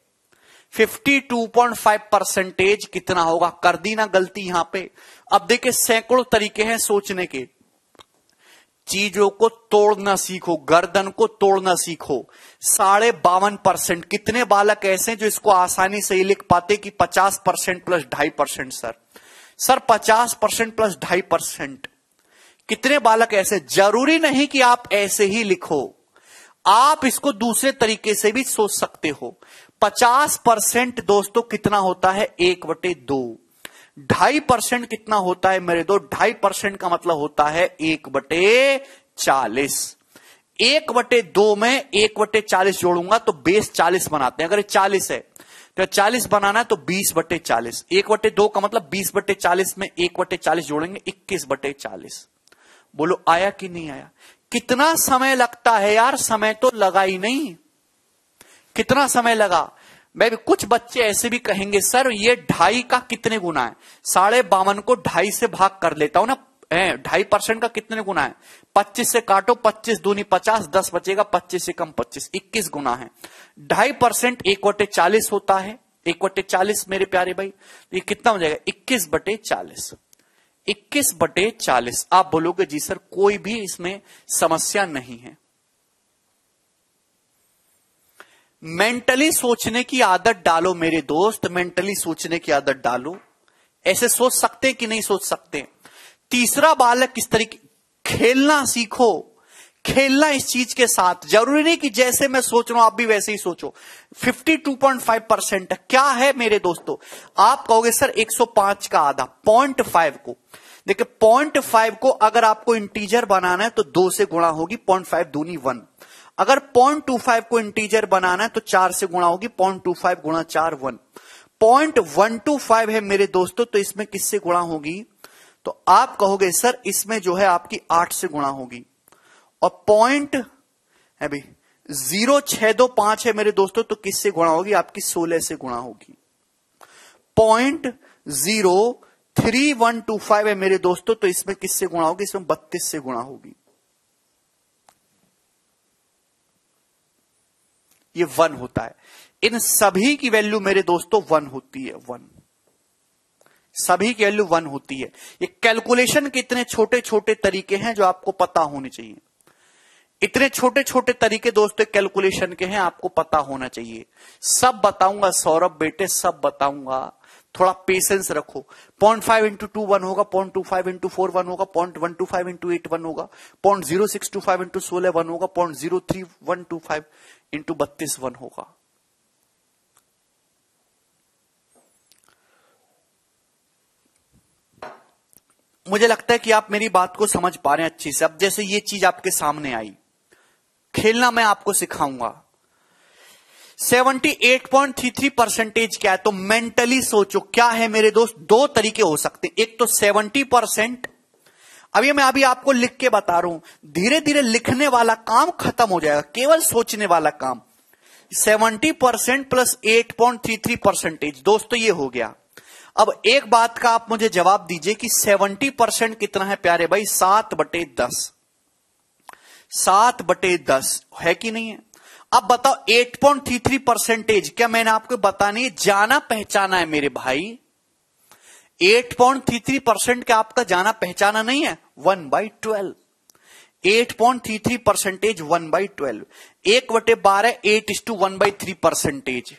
52.5% कितना होगा, कर दी ना गलती यहां पे। अब देखिए सैकड़ों तरीके हैं सोचने के, चीजों को तोड़ना सीखो, गर्दन को तोड़ना सीखो। 52.5%, कितने बालक ऐसे हैं जो इसको आसानी से ही लिख पाते कि 50% प्लस 2.5%। सर 50% प्लस 2.5%, कितने बालक ऐसे? जरूरी नहीं कि आप ऐसे ही लिखो, आप इसको दूसरे तरीके से भी सोच सकते हो। 50% दोस्तों कितना होता है, 1/2। 2.5% कितना होता है मेरे दो, 2.5% का मतलब होता है 1/40। 1/2 में 1/40 जोड़ूंगा तो बेस 40 बनाते हैं। अगर 40 है तो 40 बनाना है तो 20/40। 1/2 का मतलब 20/40 में 1/40 जोड़ेंगे 21/40। बोलो आया कि नहीं आया? कितना समय लगता है यार, समय तो लगा ही नहीं। कितना समय लगा? मैं भी, कुछ बच्चे ऐसे भी कहेंगे सर ये 2.5 का कितने गुना है, 52 को 2.5 से भाग कर लेता हूं ना, 2.5% का कितने गुना है, 25 से काटो, 25 दूनी 50, 10 बचेगा, 25 से कम 25, 21 गुना है। 2.5% 1/40 होता है, 1/40 मेरे प्यारे भाई, ये कितना हो जाएगा 21/40। 21/40। आप बोलोगे जी सर कोई भी इसमें समस्या नहीं है। मेंटली सोचने की आदत डालो मेरे दोस्त, मेंटली सोचने की आदत डालो। ऐसे सोच सकते हैं कि नहीं सोच सकते? तीसरा बालक किस तरीके, खेलना सीखो, खेलना इस चीज के साथ। जरूरी नहीं कि जैसे मैं सोच रहा हूं आप भी वैसे ही सोचो। 52.5% क्या है मेरे दोस्तों? आप कहोगे सर 105 का आधा, 0.5 को देखिए, 0.5 को अगर आपको इंटीजर बनाना है तो 2 से गुणा होगी, 0.5 दूनी 1। अगर 0.25 को इंटीजर बनाना है तो 4 से गुणा होगी, 0.25 गुणा 4 1। 0.125 है मेरे दोस्तों, तो इसमें किससे गुणा होगी? तो आप कहोगे सर इसमें जो है आपकी 8 से गुणा होगी। और पॉइंट है भाई 0.625 है मेरे दोस्तों, तो किससे गुणा होगी? आपकी 16 से गुणा होगी। 0.03125 है मेरे दोस्तों, तो इसमें किससे गुणा होगी? इसमें 32 से गुणा होगी। ये 1 होता है। इन सभी की वैल्यू मेरे दोस्तों 1 होती है। 1 सभी की वैल्यू 1 होती है। ये कैलकुलेशन के इतने छोटे छोटे तरीके हैं जो आपको पता होने चाहिए। इतने छोटे छोटे तरीके दोस्तों कैलकुलेशन के हैं, आपको पता होना चाहिए। सब बताऊंगा सौरभ बेटे, सब बताऊंगा, थोड़ा पेशेंस रखो। 0.5 इंटू 2 1 होगा, 0.25 इंटू 4 1 होगा, 0.125 इंटू 8 1 होगा, 0.0625 इंटू 16 1 होगा, 0.03125 इंटू 32 1 होगा। मुझे लगता है कि आप मेरी बात को समझ पा रहे हैं अच्छी से। अब जैसे ये चीज आपके सामने आई, खेलना मैं आपको सिखाऊंगा। 78.33% क्या है? तो मेंटली सोचो क्या है मेरे दोस्त। 2 तरीके हो सकते हैं, एक तो 70%। अभी मैं आपको लिख के बता रहा हूं, धीरे धीरे लिखने वाला काम खत्म हो जाएगा, केवल सोचने वाला काम। 70% प्लस 8.33% दोस्तों ये हो गया। अब एक बात का आप मुझे जवाब दीजिए कि 70% कितना है प्यारे भाई? 7/10। 7/10 है कि नहीं है? अब बताओ 8.33%, क्या मैंने आपको बतानी है? जाना पहचाना है मेरे भाई। 8.33% क्या आपका जाना पहचाना नहीं है? 1/12। 8.33% 1/12। 1/12 8:1/3%,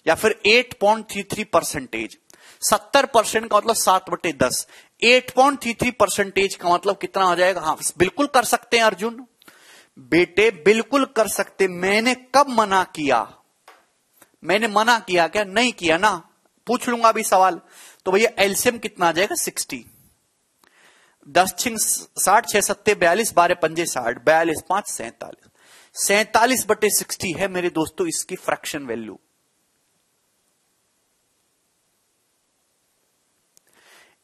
या फिर 8.33%। 70% का मतलब 7/10। 8.33% का मतलब कितना हो जाएगा? हाँ बिल्कुल कर सकते हैं अर्जुन बेटे, बिल्कुल कर सकते। मैंने कब मना किया? मैंने मना किया क्या? नहीं किया ना। पूछ लूंगा अभी सवाल। तो भैया एलसीएम कितना आ जाएगा? 60। 10 6 60, 6 7 42, 12 5 60, 42 5 47। 47/60 है मेरे दोस्तों इसकी फ्रैक्शन वैल्यू।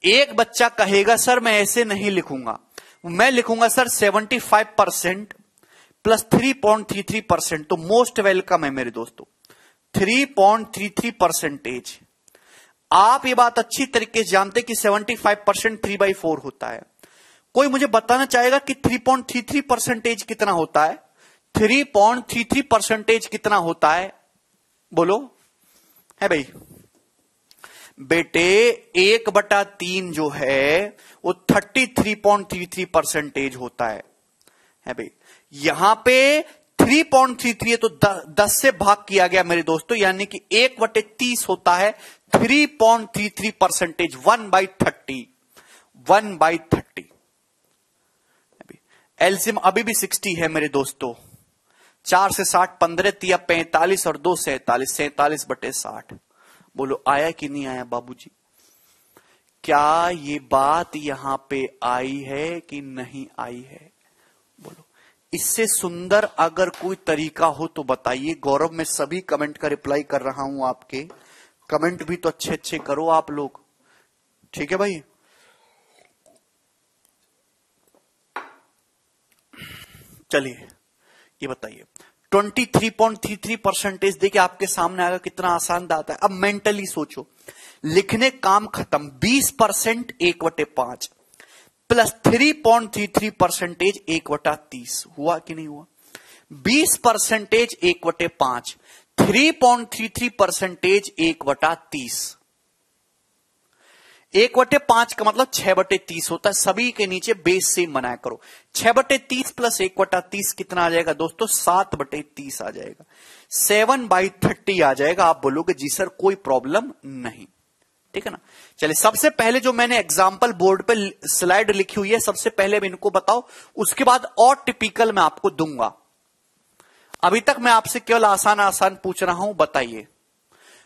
एक बच्चा कहेगा सर मैं ऐसे नहीं लिखूंगा, मैं लिखूंगा सर 75% प्लस 3.33%। तो मोस्ट वेलकम है मेरे दोस्तों। 3.33%। आप ये बात अच्छी तरीके से जानते कि 75% 3/4 होता है। कोई मुझे बताना चाहेगा कि 3.33% कितना होता है? 3.33% कितना होता है? बोलो है भाई बेटे। 1/3 जो है वो 33.33% होता है भाई। यहां पे 3.33 है तो 10 से भाग किया गया मेरे दोस्तों, यानी कि 1/30 होता है 3.33%। 1/30। 1/30। एलसीएम अभी भी 60 है मेरे दोस्तों। 4 से 60 15 तिया 45 और 2 47। 47/60। बोलो आया कि नहीं आया बाबूजी? क्या ये बात यहां पे आई है कि नहीं आई है? बोलो। इससे सुंदर अगर कोई तरीका हो तो बताइए। गौरव मैं सभी कमेंट का रिप्लाई कर रहा हूं आपके। कमेंट भी तो अच्छे अच्छे करो आप लोग, ठीक है भाई। चलिए ये बताइए 23.33% देखिए आपके सामने आएगा, कितना आसान बात है। अब मेंटली सोचो, लिखने काम खत्म। 20% 1/5 प्लस 3.33% 1/30 हुआ कि नहीं हुआ? 20% 1/5, 3.33% 1/30। 1/5 का मतलब 6/30 होता है। सभी के नीचे बेस सेम बनाया करो। 6/30 प्लस 1/30 कितना आ जाएगा दोस्तों? 7/30 आ जाएगा। 7/30 आ जाएगा। आप बोलोगे जी सर कोई प्रॉब्लम नहीं। ठीक है ना। चलिए, सबसे पहले जो मैंने एग्जाम्पल बोर्ड पे स्लाइड लिखी हुई है, सबसे पहले इनको बताओ, उसके बाद और टिपिकल मैं आपको दूंगा। अभी तक मैं आपसे केवल आसान आसान पूछ रहा हूं। बताइए,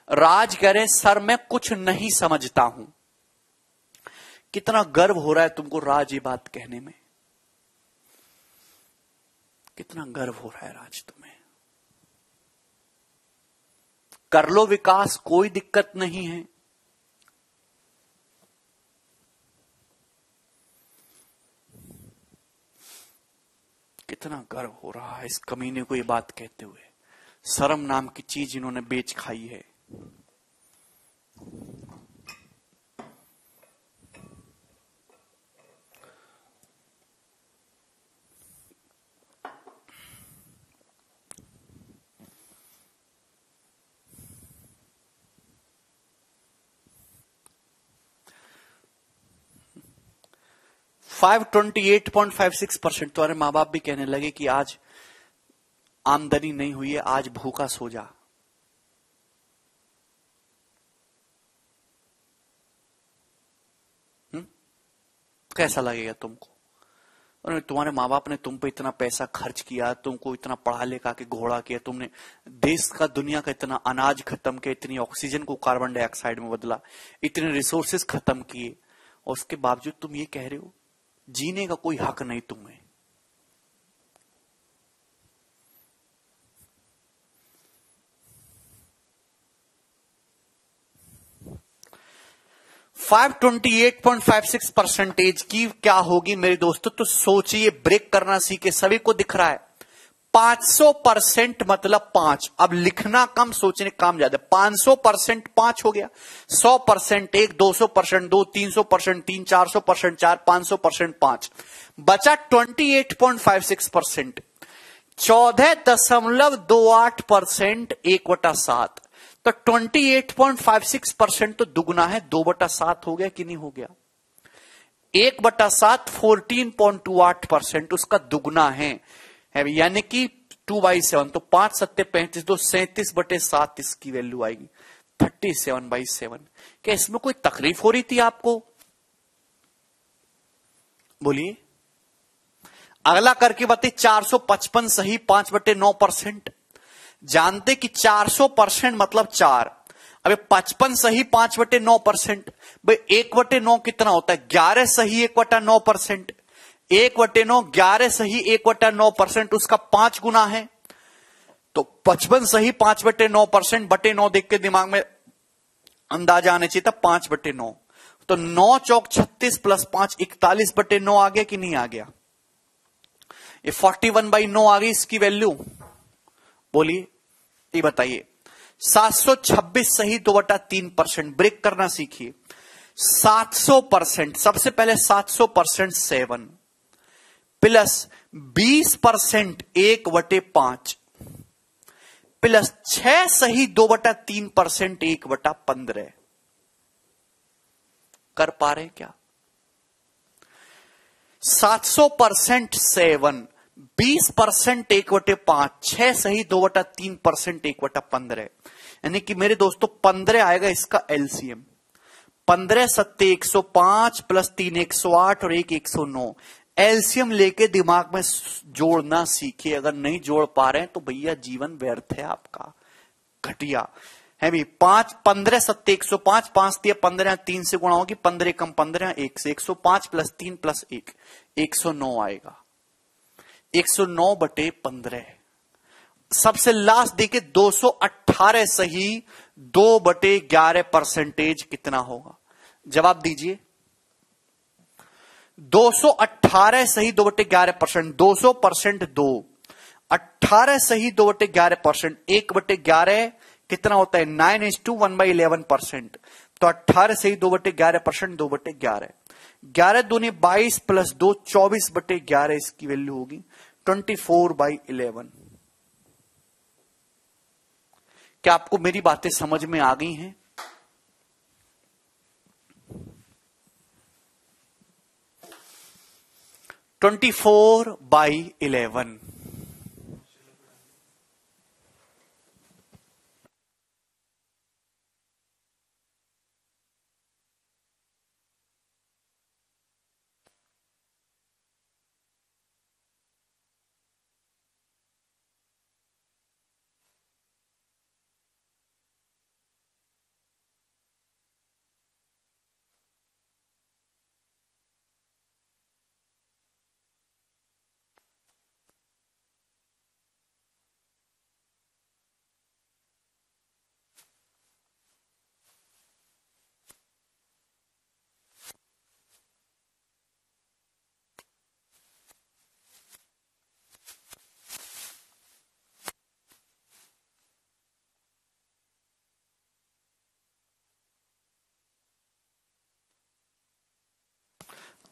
राज कह रहे सर मैं कुछ नहीं समझता हूं। कितना गर्व हो रहा है तुमको राज ये बात कहने में, कितना गर्व हो रहा है राज तुम्हें। कर लो विकास, कोई दिक्कत नहीं है। कितना गर्व हो रहा है इस कमीने को ये बात कहते हुए। शर्म नाम की चीज इन्होंने बेच खाई है। $528.56%। तुम्हारे मां बाप भी कहने लगे कि आज आमदनी नहीं हुई है, आज भूखा सो जा। कैसा लगेगा तुमको? और तुम्हारे माँ बाप ने तुम पे इतना पैसा खर्च किया, तुमको इतना पढ़ा लिखा के घोड़ा किया, तुमने देश का दुनिया का इतना अनाज खत्म किया, इतनी ऑक्सीजन को कार्बन डाइऑक्साइड में बदला, इतने रिसोर्सेस खत्म किए, और उसके बावजूद तुम ये कह रहे हो जीने का कोई हक नहीं तुम्हें। %528.56 की क्या होगी मेरे दोस्तों? तो सोचिए, ब्रेक करना सीखे। सभी को दिख रहा है 500% मतलब 5। अब लिखना कम, सोचने काम ज्यादा। 500% 5 हो गया, 100% 1, 200% 2, 300% 3, 400% 4, 500% 5, बचा 28.56%। 14.28% 1/7। तो 28.56% तो दुगना है, 2/7 हो गया कि नहीं हो गया? 1/7 14.28%, उसका दुगना है, यानी कि 2/7। तो 5 7 35, तो 37/7 इसकी वैल्यू आएगी, 37/7। क्या इसमें कोई तकलीफ हो रही थी आपको? बोलिए। अगला करके बताइए, 455 सही 5/9%। जानते कि 400% मतलब 4। अबे 55 सही 5/9%। भाई 1/9 कितना होता है? 11 सही 1/9%। 1/9 11 सही 1/9%, उसका 5 गुना है। तो 55 सही 5/9%, बटे 9 देख के दिमाग में अंदाजा आने चाहिए था, 5/9। तो 9 चौक 36 प्लस 5 41/9 आ गया कि नहीं आ गया? ये 41/9 आ गई इसकी वैल्यू। बोलिए, ये बताइए। 726 सही 2/3%। ब्रेक करना सीखिए। 700%, सबसे पहले 700% 7 प्लस 20% 1/5 प्लस 6 सही 2/3% 1/15। कर पा रहे हैं क्या? 700% 7, 20% 1/5, 6 सही 2/3% 1/15, यानी कि मेरे दोस्तों 15 आएगा इसका एलसीएम। 15 सत्ते 105 प्लस 3 108 और 1 109। एलसीएम लेके दिमाग में जोड़ना सीखिए। अगर नहीं जोड़ पा रहे हैं तो भैया जीवन व्यर्थ है आपका, घटिया है भी। 15 सत्ते 105, 5 दिया 15, 3 से गुणा होगी, 15 कम 15 1 से, 105 प्लस 3 प्लस 1 109 आएगा। 109/15। सबसे लास्ट देखिए 218 सही 2/11% कितना होगा? जवाब दीजिए। 218 सही 2/11%, 200% 2, 18 सही 2/11%, 1/11 कितना होता है? 9:1 1/11%। तो 18 सही 2/11%, 2/11, 11 दूनी 22 प्लस 2 24/11 इसकी वैल्यू होगी 24/11। क्या आपको मेरी बातें समझ में आ गई हैं? (24/11)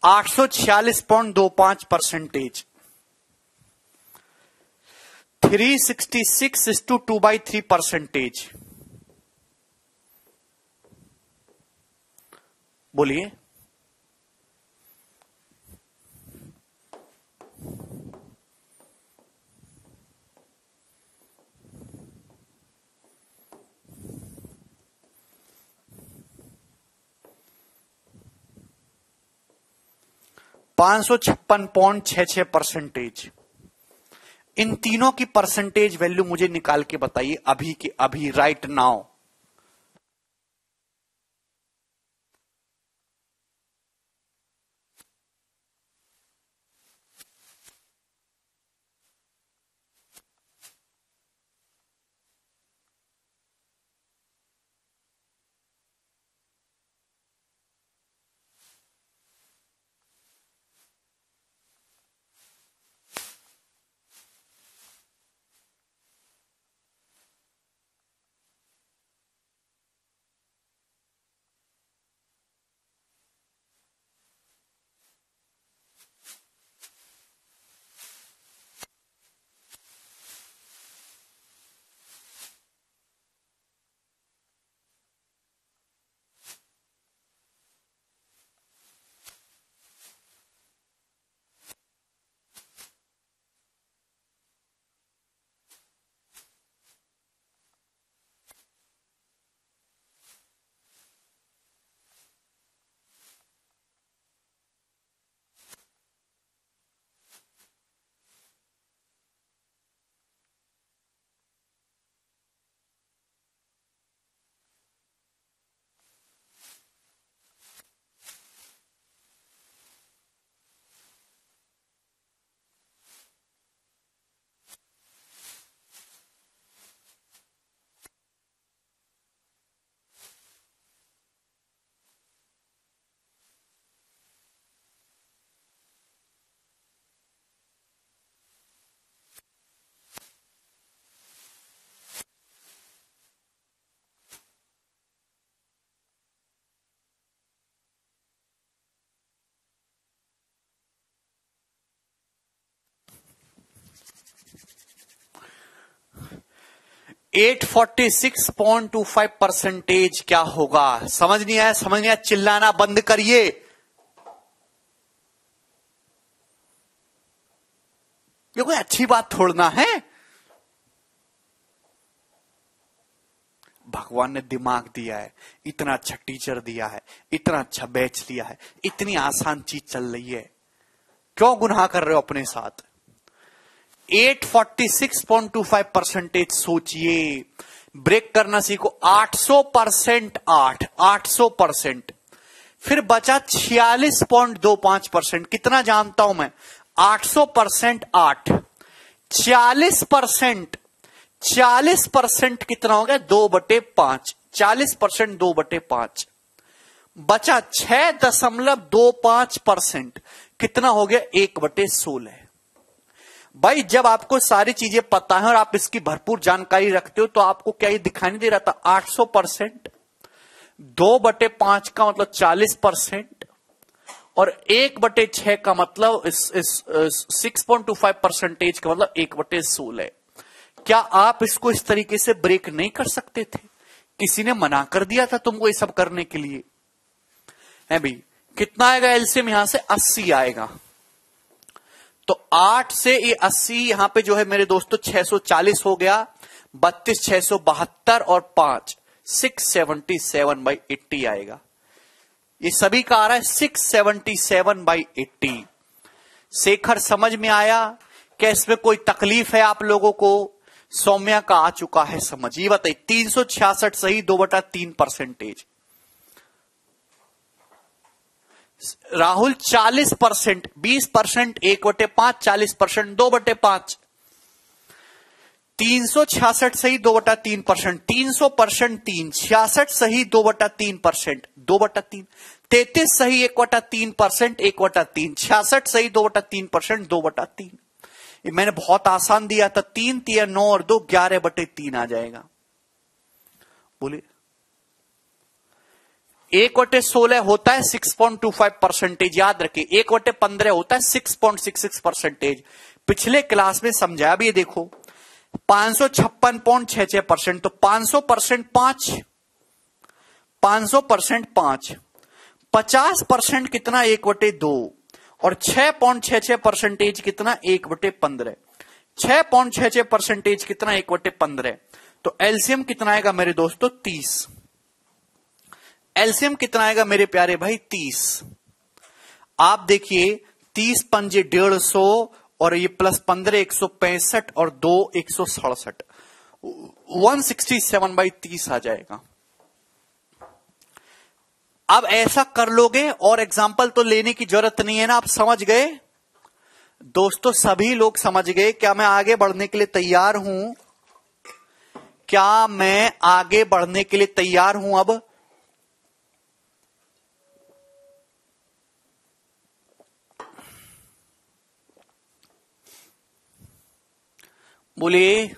846.25%। 366/2/3%। बोलिए। $556.66%। इन तीनों की परसेंटेज वैल्यू मुझे निकाल के बताइए अभी के अभी, राइट नाउ। $846.25% क्या होगा? समझ नहीं आया? समझ नहीं आया? चिल्लाना बंद करिए। ये कोई अच्छी बात थोड़ना है। भगवान ने दिमाग दिया है, इतना अच्छा टीचर दिया है, इतना अच्छा बैच लिया है, इतनी आसान चीज चल रही है, क्यों गुनाह कर रहे हो अपने साथ? 846.25%। सोचिए, ब्रेक करना सीखो। 800%, 800%। फिर बचा 46.25%। कितना जानता हूं मैं? 800%, 8, 40%। 40% कितना हो गया? 2/5। 40% 2/5। बचा 6.25%। कितना हो गया? 1/16। भाई जब आपको सारी चीजें पता है और आप इसकी भरपूर जानकारी रखते हो तो आपको क्या ये दिखाई नहीं दे रहा था? 800%, 2/5 का मतलब 40%, और 1/6 का मतलब 6.25% का मतलब 1/16। क्या आप इसको इस तरीके से ब्रेक नहीं कर सकते थे? किसी ने मना कर दिया था तुमको ये सब करने के लिए? है भाई, कितना आएगा एलसीएम? यहां से 80 आएगा। तो 8 से ये 80 यहां पे जो है मेरे दोस्तों 640 हो गया। 32, 672 और 5, 677/80 आएगा। ये सभी का आ रहा है 677/80। शेखर समझ में आया? क्या इसमें कोई तकलीफ है आप लोगों को? सौम्या का आ चुका है समझ। ये बताइए 366 सही 2/3%। राहुल 40%, 20%, 1/5, 40%, 2/5। 366 सही 2/3%, 300% 3, 66 सही 2/3%, 2/3, 33 सही 1/3%, 1/3, 66 सही 2/3%, 2/3। ये मैंने बहुत आसान दिया था। 3 3 9 और 2 11/3 आ जाएगा। बोलिए 1/16 होता है 6.25%, याद रखिए। 1/15 होता है 6.66%। पिछले क्लास में समझाया भी, ये देखो 556.66%, तो 500% 5, 500% 5, 50% कितना 1/2, और 6.66% कितना 1/15, 6.66% कितना 1/15। तो एलसीएम कितना आएगा मेरे दोस्तों 30। एलसीएम कितना आएगा मेरे प्यारे भाई 30। आप देखिए 30 पंजे 150 और ये प्लस 15 165 और 2 167, 167/30 आ जाएगा। अब ऐसा कर लोगे और एग्जाम्पल तो लेने की जरूरत नहीं है ना, आप समझ गए दोस्तों, सभी लोग समझ गए। क्या मैं आगे बढ़ने के लिए तैयार हूं? क्या मैं आगे बढ़ने के लिए तैयार हूं? अब बोलिए।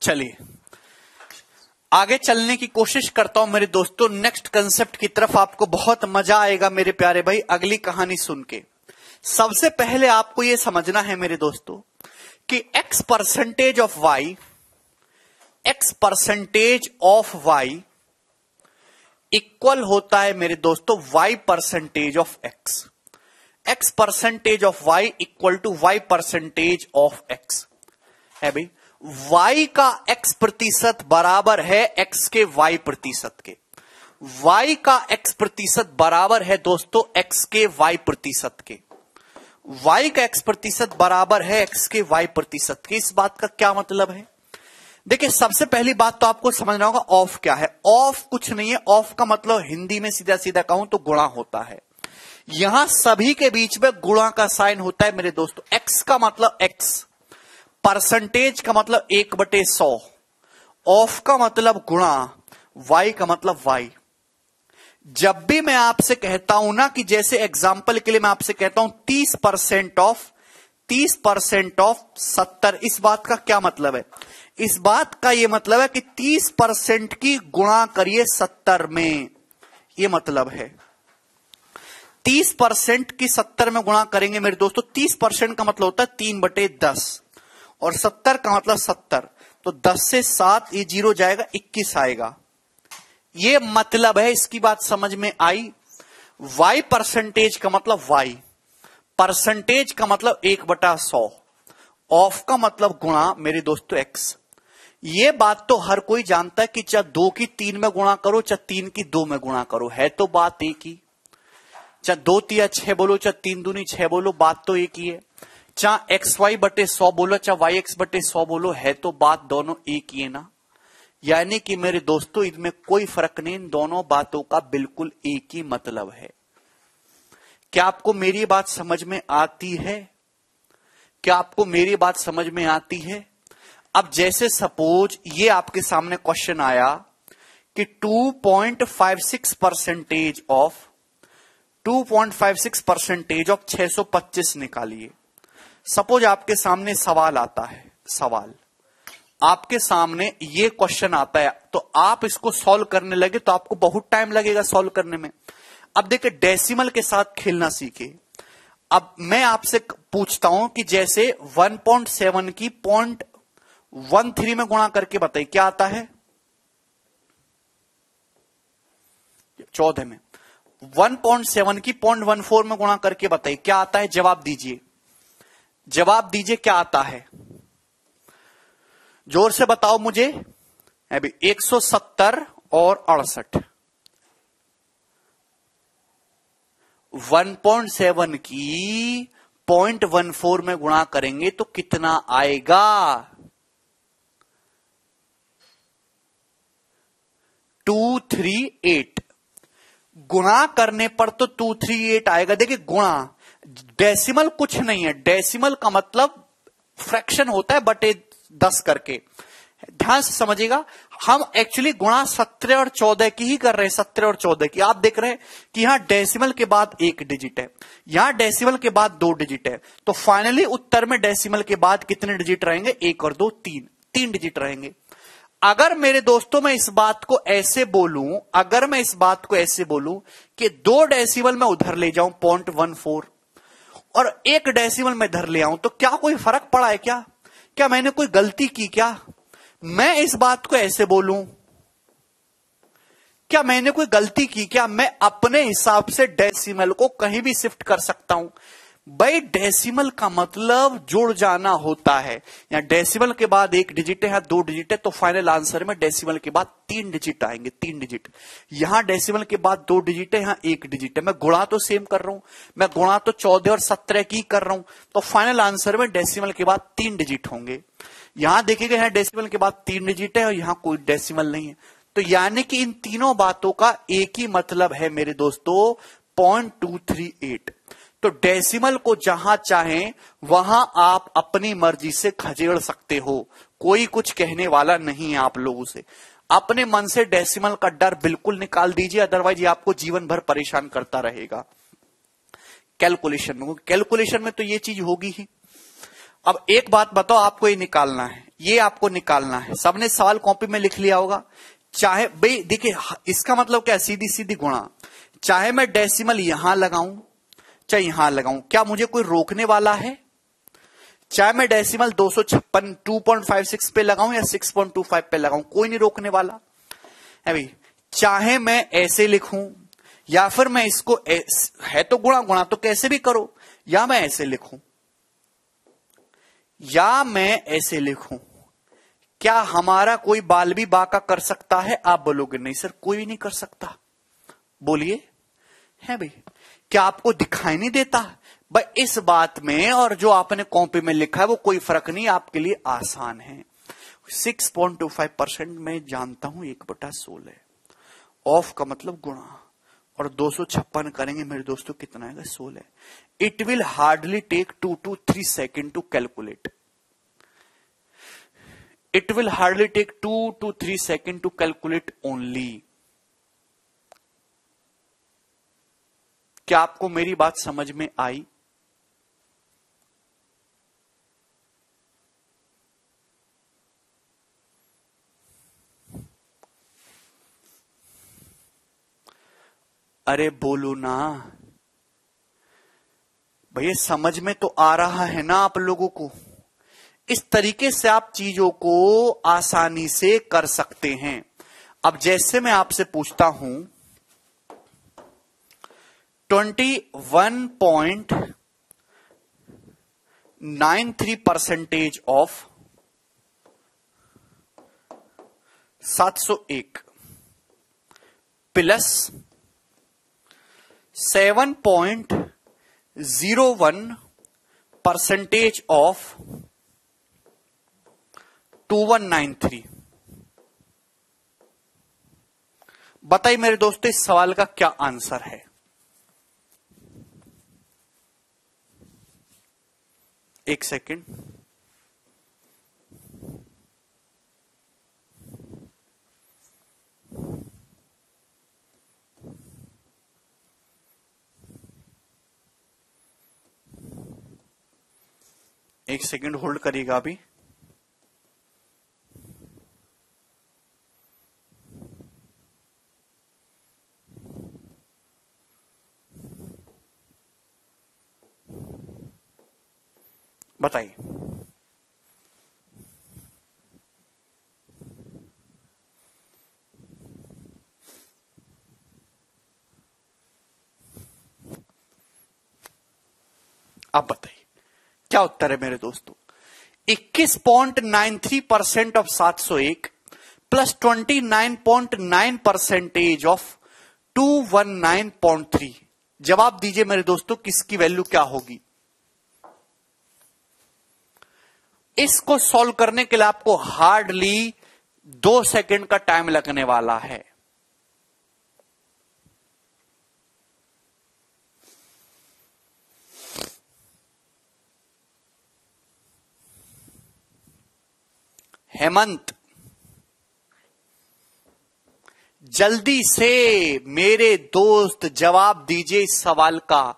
चलिए आगे चलने की कोशिश करता हूं मेरे दोस्तों नेक्स्ट कंसेप्ट की तरफ। आपको बहुत मजा आएगा मेरे प्यारे भाई अगली कहानी सुन के। सबसे पहले आपको यह समझना है मेरे दोस्तों कि x% of y, x% of y equal होता है मेरे दोस्तों y% of x। x% of y equal to y% of x है भाई। y का x% बराबर है x के y% के। y का x% बराबर है दोस्तों x के y% के। y का x% बराबर है x के y% के। इस बात का क्या मतलब है? देखिए सबसे पहली बात तो आपको समझना होगा ऑफ क्या है। ऑफ कुछ नहीं है। ऑफ का मतलब हिंदी में सीधा सीधा कहूं तो गुणा होता है। यहां सभी के बीच में गुणा का साइन होता है मेरे दोस्तों। x का मतलब x, परसेंटेज का मतलब 1/100, ऑफ का मतलब गुणा, y का मतलब y। जब भी मैं आपसे कहता हूं ना कि जैसे एग्जाम्पल के लिए मैं आपसे कहता हूं 30% ऑफ 70, इस बात का क्या मतलब है? इस बात का यह मतलब है कि 30% की गुणा करिए 70 में, यह मतलब है। 30% की 70 में गुणा करेंगे मेरे दोस्तों। 30% का मतलब होता है 3/10 और 70 का मतलब 70, तो 10 से 7 ये 0 जाएगा, 21 आएगा। ये मतलब है। इसकी बात समझ में आई? y% का मतलब y, परसेंटेज का मतलब 1/100, ऑफ का मतलब गुणा मेरे दोस्तों x। ये बात तो हर कोई जानता है कि चाहे 2 की 3 में गुणा करो, चाहे 3 की 2 में गुणा करो, है तो बात एक ही। चाहे 2 3 6 बोलो, चाहे 3 दूनी 6 बोलो, बात तो एक ही है। चाहे xy/100 बोलो, चाहे yx/100 बोलो, है तो बात दोनों एक ही है ना। यानी कि मेरे दोस्तों इनमें कोई फर्क नहीं, इन दोनों बातों का बिल्कुल एक ही मतलब है। क्या आपको मेरी बात समझ में आती है? क्या आपको मेरी बात समझ में आती है? अब जैसे सपोज ये आपके सामने क्वेश्चन आया कि 2.56% ऑफ 625 निकालिए। सपोज आपके सामने सवाल आता है, सवाल आपके सामने ये क्वेश्चन आता है, तो आप इसको सॉल्व करने लगे तो आपको बहुत टाइम लगेगा सॉल्व करने में। अब देखिए डेसिमल के साथ खेलना सीखे। अब मैं आपसे पूछता हूं कि जैसे 1.7 की 0.13 में गुणा करके बताइए क्या आता है। 14 में 1.7 की 0.14 में गुणा करके बताइए क्या आता है। जवाब दीजिए, जवाब दीजिए क्या आता है, जोर से बताओ मुझे। अभी 170 और 68, 1.7 की 0.14 में गुणा करेंगे तो कितना आएगा? 238। गुणा करने पर तो 238 आएगा। देखिए गुणा, डेसिमल कुछ नहीं है। डेसिमल का मतलब फ्रैक्शन होता है बटे 10 करके। ध्यान से समझिएगा, हम एक्चुअली गुणा 17 और 14 की ही कर रहे हैं, 17 और 14 की। आप देख रहे हैं कि यहां डेसिमल के बाद 1 डिजिट है, यहां डेसिमल के बाद 2 डिजिट है, तो फाइनली उत्तर में डेसिमल के बाद कितने डिजिट रहेंगे? 1 और 2 3, 3 डिजिट रहेंगे। अगर मेरे दोस्तों मैं इस बात को ऐसे बोलूं, अगर मैं इस बात को ऐसे बोलूं कि 2 डेसिमल मैं उधर ले जाऊं 0.14 और 1 डेसिमल मैं इधर ले आऊं, तो क्या कोई फर्क पड़ा है? क्या मैंने कोई गलती की? क्या मैं इस बात को ऐसे बोलूं, क्या मैंने कोई गलती की? क्या मैं अपने हिसाब से डेसिमल को कहीं भी शिफ्ट कर सकता हूं? भाई डेसिमल का मतलब जुड़ जाना होता है। या डेसिमल के बाद 1 डिजिट है, 2 डिजिट है, तो फाइनल आंसर में डेसिमल के बाद 3 डिजिट आएंगे, 3 डिजिट। यहां डेसिमल के बाद 2 डिजिट है, यहां 1 डिजिट है। मैं गुणा तो सेम कर रहा हूं, मैं गुणा तो 14 और 17 की कर रहा हूं, तो फाइनल आंसर में डेसिमल के बाद 3 डिजिट होंगे। यहां देखिएगा, यहां डेसिमल के बाद 3 डिजिट है और यहां कोई डेसिमल नहीं है, तो यानी कि इन तीनों बातों का एक ही मतलब है मेरे दोस्तों, 0.238। तो डेसिमल को जहां चाहें वहां आप अपनी मर्जी से खदेड़ सकते हो, कोई कुछ कहने वाला नहीं है आप लोगों से। अपने मन से डेसिमल का डर बिल्कुल निकाल दीजिए, अदरवाइज ये आपको जीवन भर परेशान करता रहेगा। कैलकुलेशन में तो ये चीज होगी ही। अब एक बात बताओ, आपको ये निकालना है, ये आपको निकालना है। सबने सवाल कॉपी में लिख लिया होगा। चाहे भाई देखिए, इसका मतलब क्या, सीधी सीधी गुणा। चाहे मैं डेसिमल यहां लगाऊं चाहे यहां लगाऊं, क्या मुझे कोई रोकने वाला है? चाहे मैं डेसिमल 256 2.56 पे लगाऊं या 6.25 पे लगाऊं, कोई नहीं रोकने वाला है भाई। चाहे मैं ऐसे लिखूं या फिर मैं इसको है तो गुणा गुणा तो कैसे भी करो, या मैं ऐसे लिखूं या मैं ऐसे लिखूं, क्या हमारा कोई बाल भी बाका कर सकता है? आप बोलोगे नहीं सर, कोई भी नहीं कर सकता। बोलिए, है भाई, क्या आपको दिखाई नहीं देता? भाई इस बात में और जो आपने कॉपी में लिखा है वो कोई फर्क नहीं, आपके लिए आसान है। 6.25% में जानता हूं 1/16 ऑफ का मतलब गुणा, और 256 करेंगे मेरे दोस्तों, कितना आएगा? 16। It will hardly take 2 to 3 second to calculate. It will hardly take 2 to 3 seconds to calculate only. क्या आपको मेरी बात समझ में आई? अरे बोलो ना भैया, समझ में तो आ रहा है ना आप लोगों को? इस तरीके से आप चीजों को आसानी से कर सकते हैं। अब जैसे मैं आपसे पूछता हूं 21.93% ऑफ 701 प्लस 7.01% ऑफ 2193। बताइए मेरे दोस्तों, इस सवाल का क्या आंसर है? एक सेकंड, एक सेकंड होल्ड करिएगा अभी। बताइए, आप बताइए क्या उत्तर है मेरे दोस्तों? 21.93% ऑफ 701 प्लस 29.9% ऑफ 219.3। जवाब दीजिए मेरे दोस्तों, किसकी वैल्यू क्या होगी? इसको सॉल्व करने के लिए आपको हार्डली 2 सेकंड का टाइम लगने वाला है। हेमंत, जल्दी से मेरे दोस्त जवाब दीजिए इस सवाल का।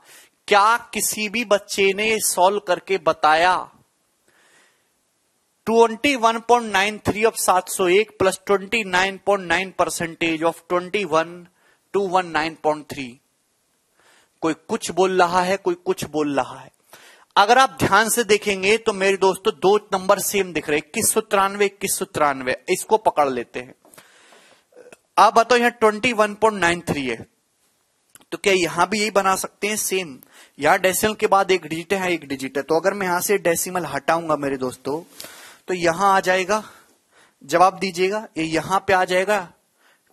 क्या किसी भी बच्चे ने सॉल्व करके बताया? 21.93 ऑफ 701 प्लस 29.9% ऑफ 21,219.3। कोई कुछ बोल रहा है, कोई कुछ बोल रहा है। अगर आप ध्यान से देखेंगे तो मेरे दोस्तों दो नंबर सेम दिख रहे, 2193 2193। इसको पकड़ लेते हैं। आप बताओ यहां 21.93 है, तो क्या यहां भी यही बना सकते हैं सेम? यहां डेसिमल के बाद एक डिजिट है, एक डिजिट है, तो अगर मैं यहां से डेसिमल हटाऊंगा मेरे दोस्तों तो यहां आ जाएगा, जवाब दीजिएगा, ये यहां पे आ जाएगा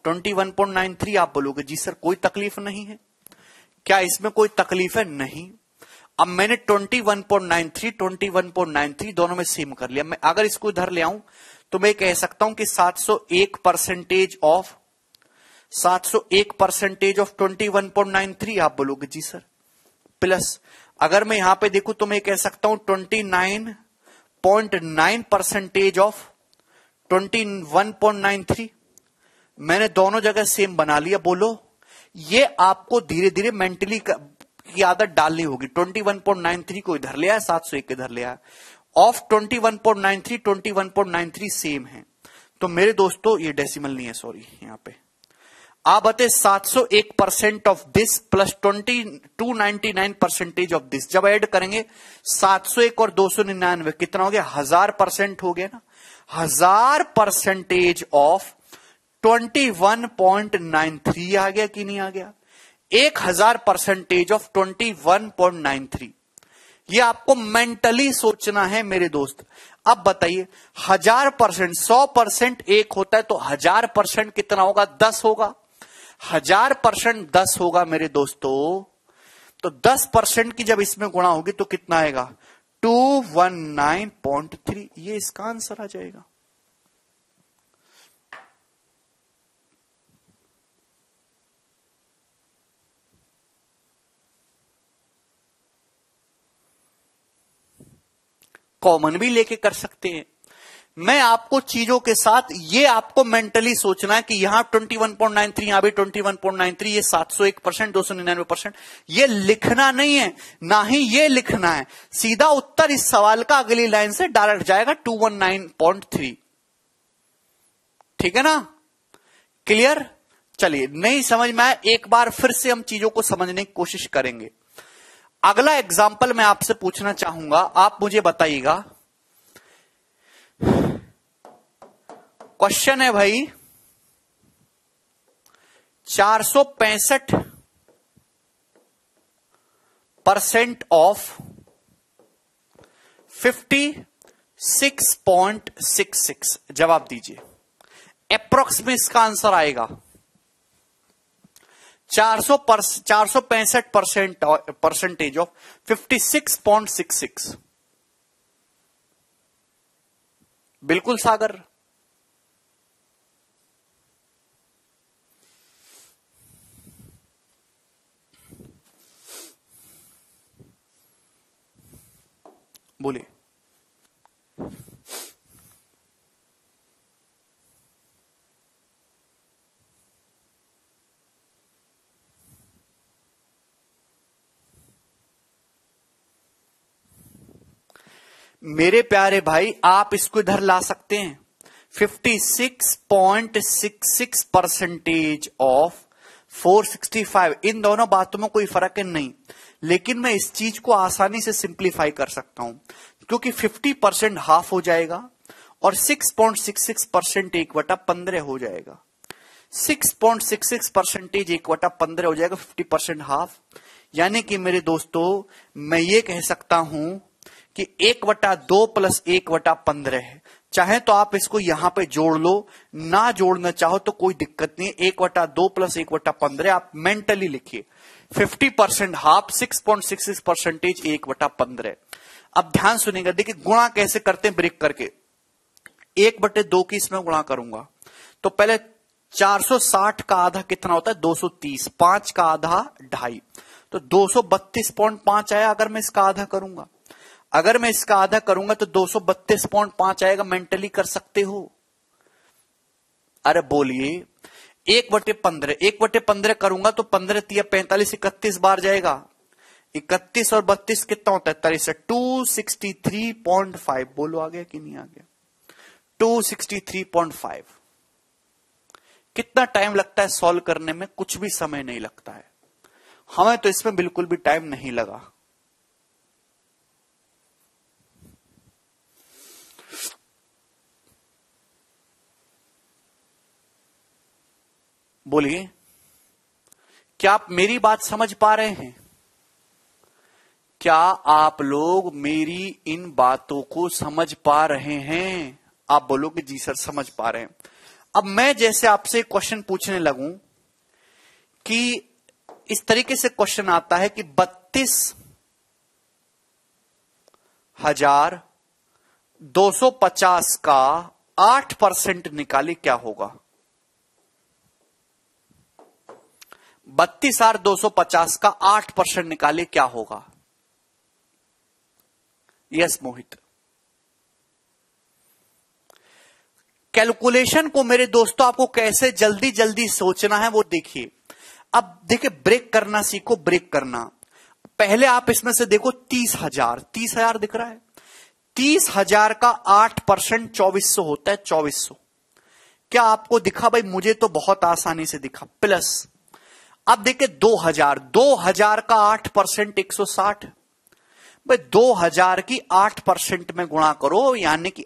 21.93। आप बोलोगे जी सर कोई तकलीफ नहीं है। क्या इसमें कोई तकलीफ है? नहीं। अब मैंने 21.93 21.93 दोनों में सेम कर लिया। मैं अगर इसको इधर ले आऊं तो मैं कह सकता हूं कि 701% ऑफ 701% ऑफ 21.93। आप बोलोगे जी सर, प्लस अगर मैं यहां पे देखूं तो मैं कह सकता हूं 29.9% ऑफ 21.93। मैंने दोनों जगह सेम बना लिया। बोलो, ये आपको धीरे धीरे मेंटली की आदत डालनी होगी। 21.93 को इधर ले आया, 701 इधर ले आया, ऑफ 21.93 21.93 सेम है। तो मेरे दोस्तों ये डेसिमल नहीं है, सॉरी, यहां पे आप बताए 701% of this plus 299% of this, जब ऐड करेंगे 701 और 299 कितना हो गया? 1000% हो गया ना। 1000% ऑफ 21.93 आ गया कि नहीं आ गया? 1000% ऑफ 21.93। ये आपको मेंटली सोचना है मेरे दोस्त। अब बताइए 1000%, 100% एक होता है तो 1000% कितना होगा? 10 होगा। 1000% 10 होगा मेरे दोस्तों। तो 10% की जब इसमें गुणा होगी तो कितना आएगा? 219.3। ये इसका आंसर आ जाएगा। कॉमन भी लेके कर सकते हैं। मैं आपको चीजों के साथ ये आपको मेंटली सोचना है कि यहां 21.93, यहां भी 21.93, ये 701% 299%, ये लिखना नहीं है, ना ही ये लिखना है। सीधा उत्तर इस सवाल का अगली लाइन से डायरेक्ट जाएगा 219.3। ठीक है ना? क्लियर? चलिए, नहीं समझ में आया, एक बार फिर से हम चीजों को समझने की कोशिश करेंगे। अगला एग्जाम्पल मैं आपसे पूछना चाहूंगा, आप मुझे बताइएगा। क्वेश्चन है भाई 465% ऑफ 56.66। जवाब दीजिए। अप्रोक्स में इसका आंसर आएगा 465% ऑफ 56.66। बिल्कुल सागर। बोलिए। मेरे प्यारे भाई, आप इसको इधर ला सकते हैं। 56.66% ऑफ 465। इन दोनों बातों में कोई फर्क नहीं, लेकिन मैं इस चीज को आसानी से सिंप्लीफाई कर सकता हूं, क्योंकि 50% हाफ हो जाएगा और 6.66% 1/15 हो जाएगा। 6.66% 1/15 हो जाएगा, 50% हाफ। यानी कि मेरे दोस्तों मैं ये कह सकता हूं कि 1/2 प्लस 1/15 है। चाहे तो आप इसको यहां पे जोड़ लो, ना जोड़ना चाहो तो कोई दिक्कत नहीं है। 1/2 प्लस 1/15 आप मेंटली लिखिए। 50% हाफ, 6.66% 1/15। अब ध्यान सुनिएगा, देखिए गुणा कैसे करते हैं ब्रेक करके। 1/2 की इसमें गुणा करूंगा तो पहले 460 का आधा कितना होता है? 230। 5 का आधा 2.5, तो 232.5 आया। अगर मैं इसका आधा करूंगा, अगर मैं इसका आधा करूंगा तो 232.5 आएगा। मेंटली कर सकते हो? अरे बोलिए। 1/15, 1/15 करूंगा तो 15 तिया 45, 31 बार जाएगा। 31 और 32 कितना होता है? 63, 263.5। बोलो आ गया कि नहीं आ गया? 263.5। कितना टाइम लगता है सॉल्व करने में? कुछ भी समय नहीं लगता है। हमें तो इसमें बिल्कुल भी टाइम नहीं लगा। बोलिए, क्या आप मेरी बात समझ पा रहे हैं? क्या आप लोग मेरी इन बातों को समझ पा रहे हैं? आप बोलोगे जी सर समझ पा रहे हैं। अब मैं जैसे आपसे क्वेश्चन पूछने लगूं कि इस तरीके से क्वेश्चन आता है कि 32,250 का 8% निकाले क्या होगा? 32,250 का 8% निकाले क्या होगा? यस मोहित। कैलकुलेशन को मेरे दोस्तों आपको कैसे जल्दी जल्दी सोचना है वो देखिए। अब देखिए, ब्रेक करना सीखो, ब्रेक करना। पहले आप इसमें से देखो 30,000, 30,000 दिख रहा है। 30,000 का 8% 2400 होता है, 2400। क्या आपको दिखा? भाई मुझे तो बहुत आसानी से दिखा। प्लस अब देखिए 2,000, 2,000 का 8% 160। भाई 2,000 की 8% में गुणा करो, यानी कि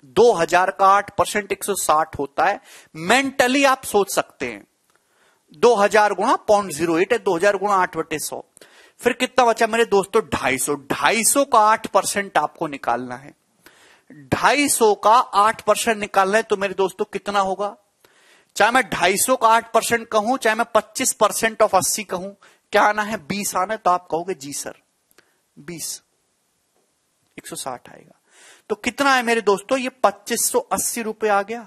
2,000 का 8% 160 होता है। मेंटली आप सोच सकते हैं 2,000 गुणा 0.08 है, 2,000 गुणा 8/100। फिर कितना बचा मेरे दोस्तों? 250। 250 का 8% आपको निकालना है। 250 का 8% निकालना है तो मेरे दोस्तों कितना होगा? चाहे मैं 250 का 8% कहूं, चाहे मैं 25% ऑफ 80 कहूं, क्या आना है? 20 आना है। तो आप कहोगे जी सर 20, 160 आएगा। तो कितना है मेरे दोस्तों? ये 2580 रुपए आ गया।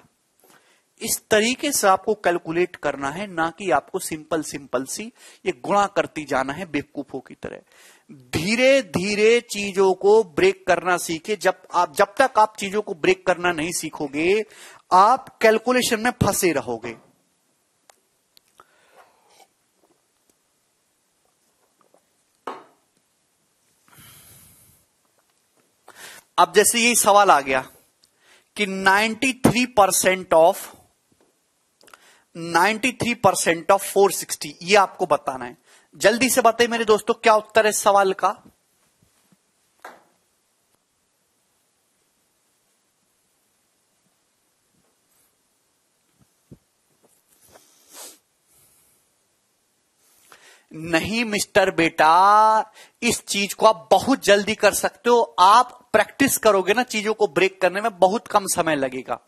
इस तरीके से आपको कैलकुलेट करना है, ना कि आपको सिंपल सिंपल सी ये गुणा करती जाना है बेवकूफों की तरह। धीरे धीरे चीजों को ब्रेक करना सीखे। जब तक आप चीजों को ब्रेक करना नहीं सीखोगे, आप कैलकुलेशन में फंसे रहोगे। अब जैसे यही सवाल आ गया कि 93% ऑफ 460, ये आपको बताना है। जल्दी से बताइए मेरे दोस्तों, क्या उत्तर है इस सवाल का? नहीं मिस्टर बेटा, इस चीज को आप बहुत जल्दी कर सकते हो। आप प्रैक्टिस करोगे ना चीजों को ब्रेक करने में, बहुत कम समय लगेगा।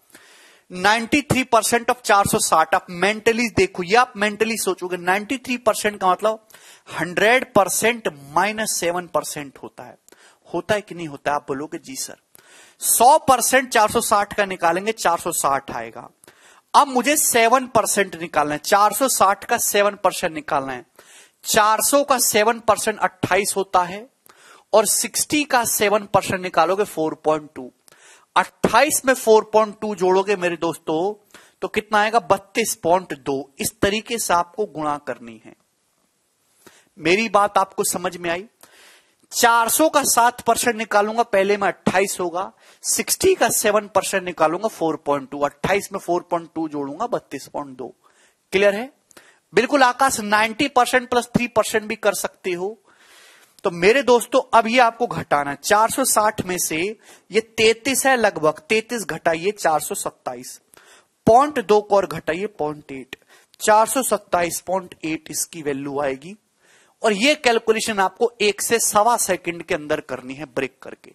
93% ऑफ 460, आप मेंटली देखो, ये आप मेंटली सोचोगे। 93% का मतलब 100% -7% होता है। होता है कि नहीं होता है? आप बोलोगे जी सर। 100% 460 का निकालेंगे, 460 आएगा। अब मुझे 7% निकालना है। 460 का 7% निकालना है। 400 का 7% 28 होता है, और 60 का 7% निकालोगे 4.2। 28 में 4.2 जोड़ोगे मेरे दोस्तों तो कितना आएगा? 32.2। इस तरीके से आपको गुणा करनी है। मेरी बात आपको समझ में आई? 400 का 7% निकालूंगा, पहले में 28 होगा। 60 का 7% निकालूंगा 4.2। 28 में 4.2 जोड़ूंगा 32.2। क्लियर है? बिल्कुल आकाश, 90% प्लस 3% भी कर सकते हो। तो मेरे दोस्तों अब ये आपको घटाना है। 460 में से ये 33 है, लगभग 33 घटाइए 427, 0.2 को और घटाइए 0.8, 427.8 इसकी वैल्यू आएगी। और ये कैलकुलेशन आपको 1 से 1.25 सेकंड के अंदर करनी है ब्रेक करके।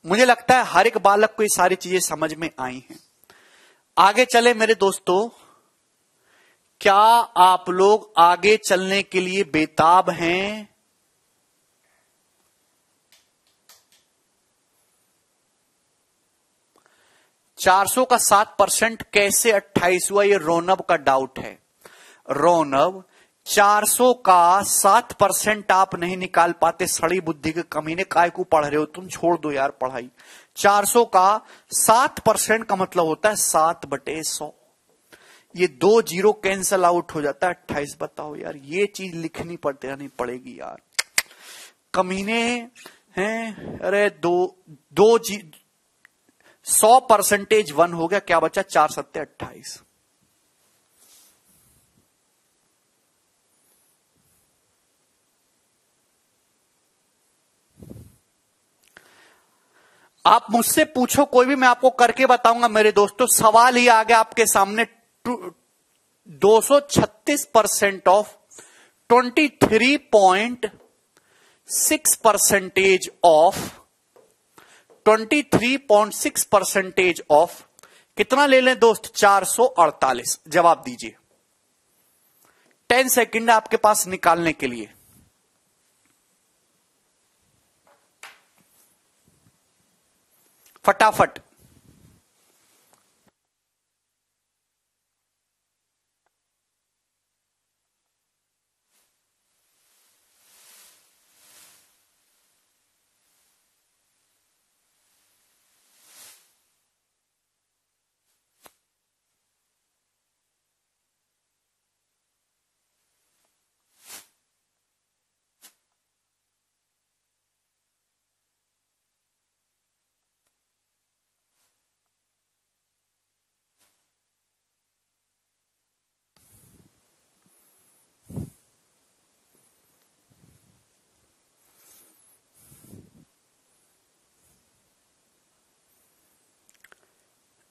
मुझे लगता है हर एक बालक को ये सारी चीजें समझ में आई हैं। आगे चले मेरे दोस्तों, क्या आप लोग आगे चलने के लिए बेताब हैं? ₹400 का 7% कैसे 28 हुआ? ये रोनब का डाउट है। रोनब, 400 का 7% आप नहीं निकाल पाते, सड़ी बुद्धि के कमीने, काय को पढ़ रहे हो तुम, छोड़ दो यार पढ़ाई। 400 का 7% का मतलब होता है 7/100। ये 2 जीरो कैंसल आउट हो जाता है 28। बताओ यार, ये चीज लिखनी नहीं पड़ेगी यार, कमीने हैं। अरे 100% 1 हो गया, क्या बचा? 4 7 28। आप मुझसे पूछो कोई भी, मैं आपको करके बताऊंगा मेरे दोस्तों। सवाल ही आ गया आपके सामने, 236% ऑफ 23.6% ऑफ 23.6% ऑफ कितना ले लें दोस्त? 448। जवाब दीजिए, 10 सेकंड आपके पास निकालने के लिए। फटाफट।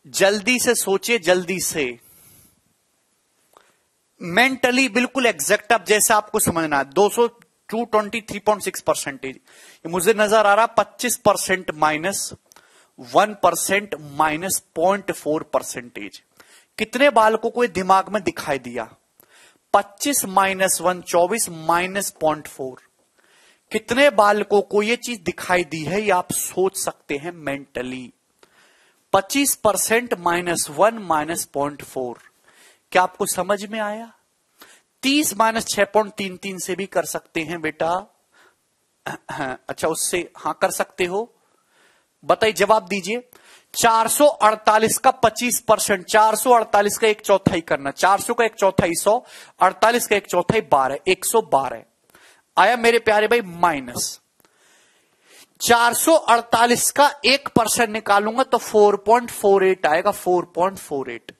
जल्दी से सोचिए, जल्दी से, मेंटली बिल्कुल एग्जैक्ट। अब जैसे आपको समझना है, 223.6%, मुझे नजर आ रहा 25% माइनस 1% माइनस 0.4%। कितने बालकों को ये दिमाग में दिखाई दिया? 25 माइनस 1 24 माइनस 0.4। कितने बालकों को ये चीज दिखाई दी है? ये आप सोच सकते हैं मेंटली। 25% minus 1 minus 0.4। क्या आपको समझ में आया? 30 माइनस 6.33 से भी कर सकते हैं बेटा। अच्छा, उससे हां कर सकते हो? बताइए, जवाब दीजिए। 448 का 25%, 448 का 1/4 करना, 400 का 1/4 100, 48 का 1/4 12, 112 आया मेरे प्यारे भाई। माइनस 448 का 1% निकालूंगा तो 4.48 आएगा, 4.48।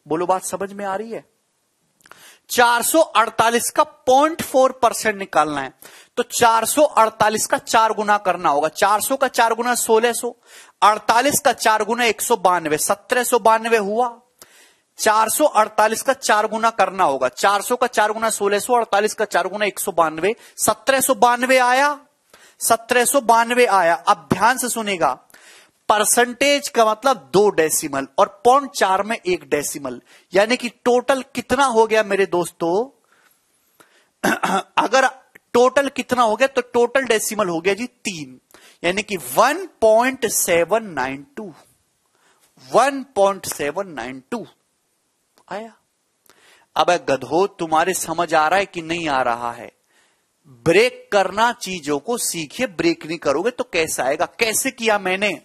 बोलो, बात समझ में आ रही है? 448 का 0.4% निकालना है तो 448 का 4 गुना करना होगा। 400 का 4 गुना 1600, 48 का 4 गुना 192, 1792 हुआ। 448 का 4 गुना करना होगा, 400 का 4 गुना 1600, 48 का 4 गुना 192, 1792 आया, 1792 आया। अब ध्यान से सुनेगा, परसेंटेज का मतलब 2 डेसिमल और 0.4 में 1 डेसिमल, यानी कि टोटल कितना हो गया मेरे दोस्तों? अगर टोटल कितना हो गया तो टोटल डेसिमल हो गया जी 3, यानी कि 1.792, 1.792 आया। अब गधो, तुम्हारे समझ आ रहा है कि नहीं आ रहा है? ब्रेक करना चीजों को सीखिए, ब्रेक नहीं करोगे तो कैसे आएगा? कैसे किया मैंने?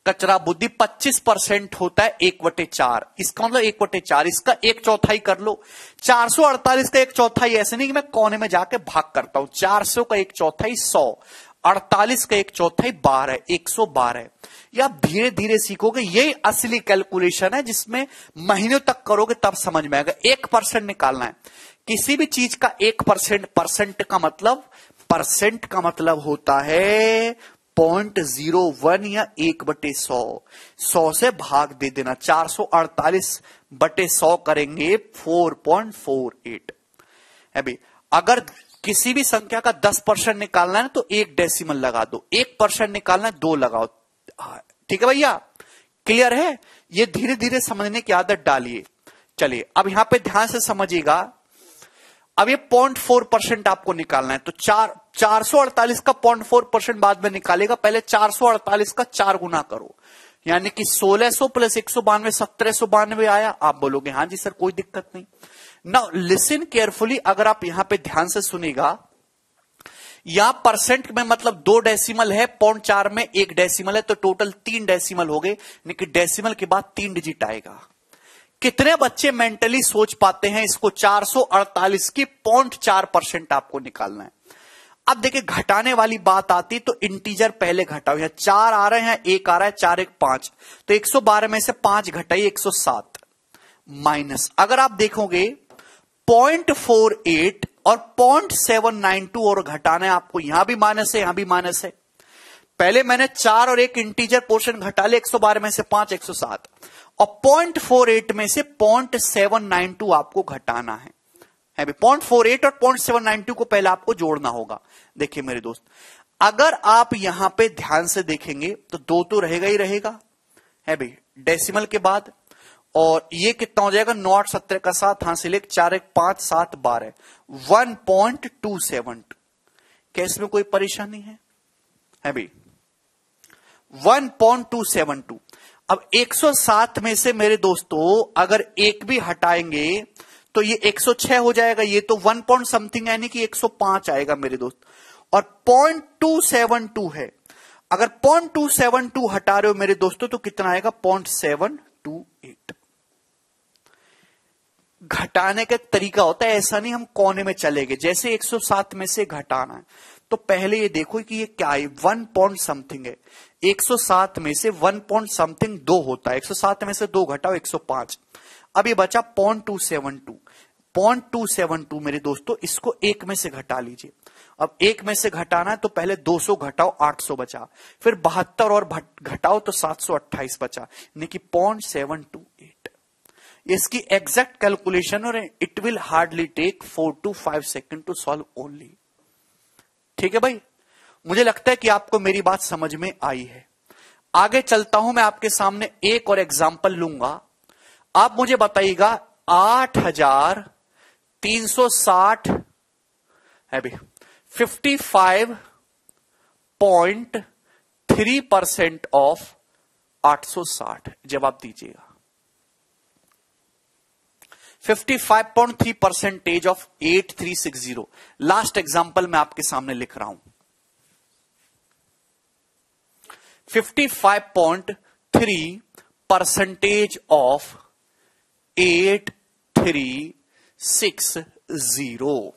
कचरा बुद्धि। 25% होता है 1/4, इसका मतलब 1/4, इसका 1/4 कर लो। 448 का 1/4 ऐसे नहीं कि मैं कोने में जाके भाग करता हूं। 400 का 1/4 100, 48 का 1/4 12, 112। ये आप धीरे धीरे सीखोगे, यही असली कैलकुलेशन है जिसमें महीनों तक करोगे तब समझ में आएगा। 1% निकालना है किसी भी चीज का। 1% परसेंट का मतलब, परसेंट का मतलब होता है 0.01 या 1/100। 100 से भाग दे देना, 448/100 करेंगे 4.48। अभी अगर किसी भी संख्या का 10% निकालना है तो 1 डेसिमल लगा दो, 1% निकालना है 2 लगाओ। ठीक है भैया, क्लियर है? ये धीरे धीरे समझने की आदत डालिए। चलिए अब यहां पे ध्यान से समझिएगा। अब ये 0.4% आपको निकालना है तो 448 का 0.4% बाद में निकालेगा। पहले 448 का 4 गुना करो, यानी कि 1600 प्लस 192, 1792 आया। आप बोलोगे हाँ जी सर कोई दिक्कत नहीं। नाउ लिसन केयरफुली, अगर आप यहां पे ध्यान से सुनेगा, यहां परसेंट में मतलब 2 डेसिमल है, 0.4 में 1 डेसिमल है, तो टोटल 3 डेसिमल हो गए, लेकिन डेसिमल के बाद 3 डिजिट आएगा। कितने बच्चे मेंटली सोच पाते हैं इसको? 448 की 0.4% आपको निकालना है। अब देखिए घटाने वाली बात आती तो इंटीजर पहले घटाओ, यहां 4 आ रहे हैं, 1 आ रहा है, 4 1 5, तो 112 में से 5 घटाइए 107 माइनस, अगर आप देखोगे 0.48 और 0.792 और घटाना है आपको, यहां भी माइनस है, यहां भी माइनस है। पहले मैंने 4 और 1 इंटीजर पोर्शन घटा लिया, 112 में से 5 107, और 0.48 में से 0.792 आपको घटाना है। 0.48 और 0.792 को पहले आपको जोड़ना होगा। देखिए मेरे दोस्त, अगर आप यहां पे ध्यान से देखेंगे तो 2 तो रहेगा ही रहेगा, है भाई डेसिमल के बाद, और ये कितना हो जाएगा? 9 8 17 का 7, हासिल 1 4 1 5 7 12, 1.272। क्या इसमें कोई परेशानी है भाई? 1.272। अब 107 में से मेरे दोस्तों अगर एक भी हटाएंगे तो ये 106 हो जाएगा, ये तो 1 पॉइंट समथिंग यानी कि 105 आएगा मेरे दोस्त, और 0.272 है। अगर 0.272 हटा रहे हो मेरे दोस्तों तो कितना आएगा? 0.728। घटाने का तरीका होता है, ऐसा नहीं हम कोने में चले गए, जैसे 107 में से घटाना है तो पहले ये देखो कि ये क्या है, 1 पॉइंट समथिंग है। 107 में से 1 पॉइंट समथिंग 2 होता है, 107 में से 2 घटाओ 105, अब ये बचा 0.272। 0.272 मेरे दोस्तों, इसको 1 में से घटा लीजिए। अब 1 में से घटाना है तो पहले 200 घटाओ 800 बचा, फिर 72 और घटाओ तो 728 बचा, यानी कि 0.728। इसकी एग्जैक्ट कैलकुलेशन और it will hardly take 4 to 5 second to solve only. ठीक है भाई, मुझे लगता है कि आपको मेरी बात समझ में आई है। आगे चलता हूं, मैं आपके सामने एक और एग्जाम्पल लूंगा। आप मुझे बताइएगा 8360 है भाई, 55.3% ऑफ 860, जवाब दीजिएगा। 55.3% ऑफ 8360। लास्ट एग्जाम्पल मैं आपके सामने लिख रहा हूं। 55.3% ऑफ 8360।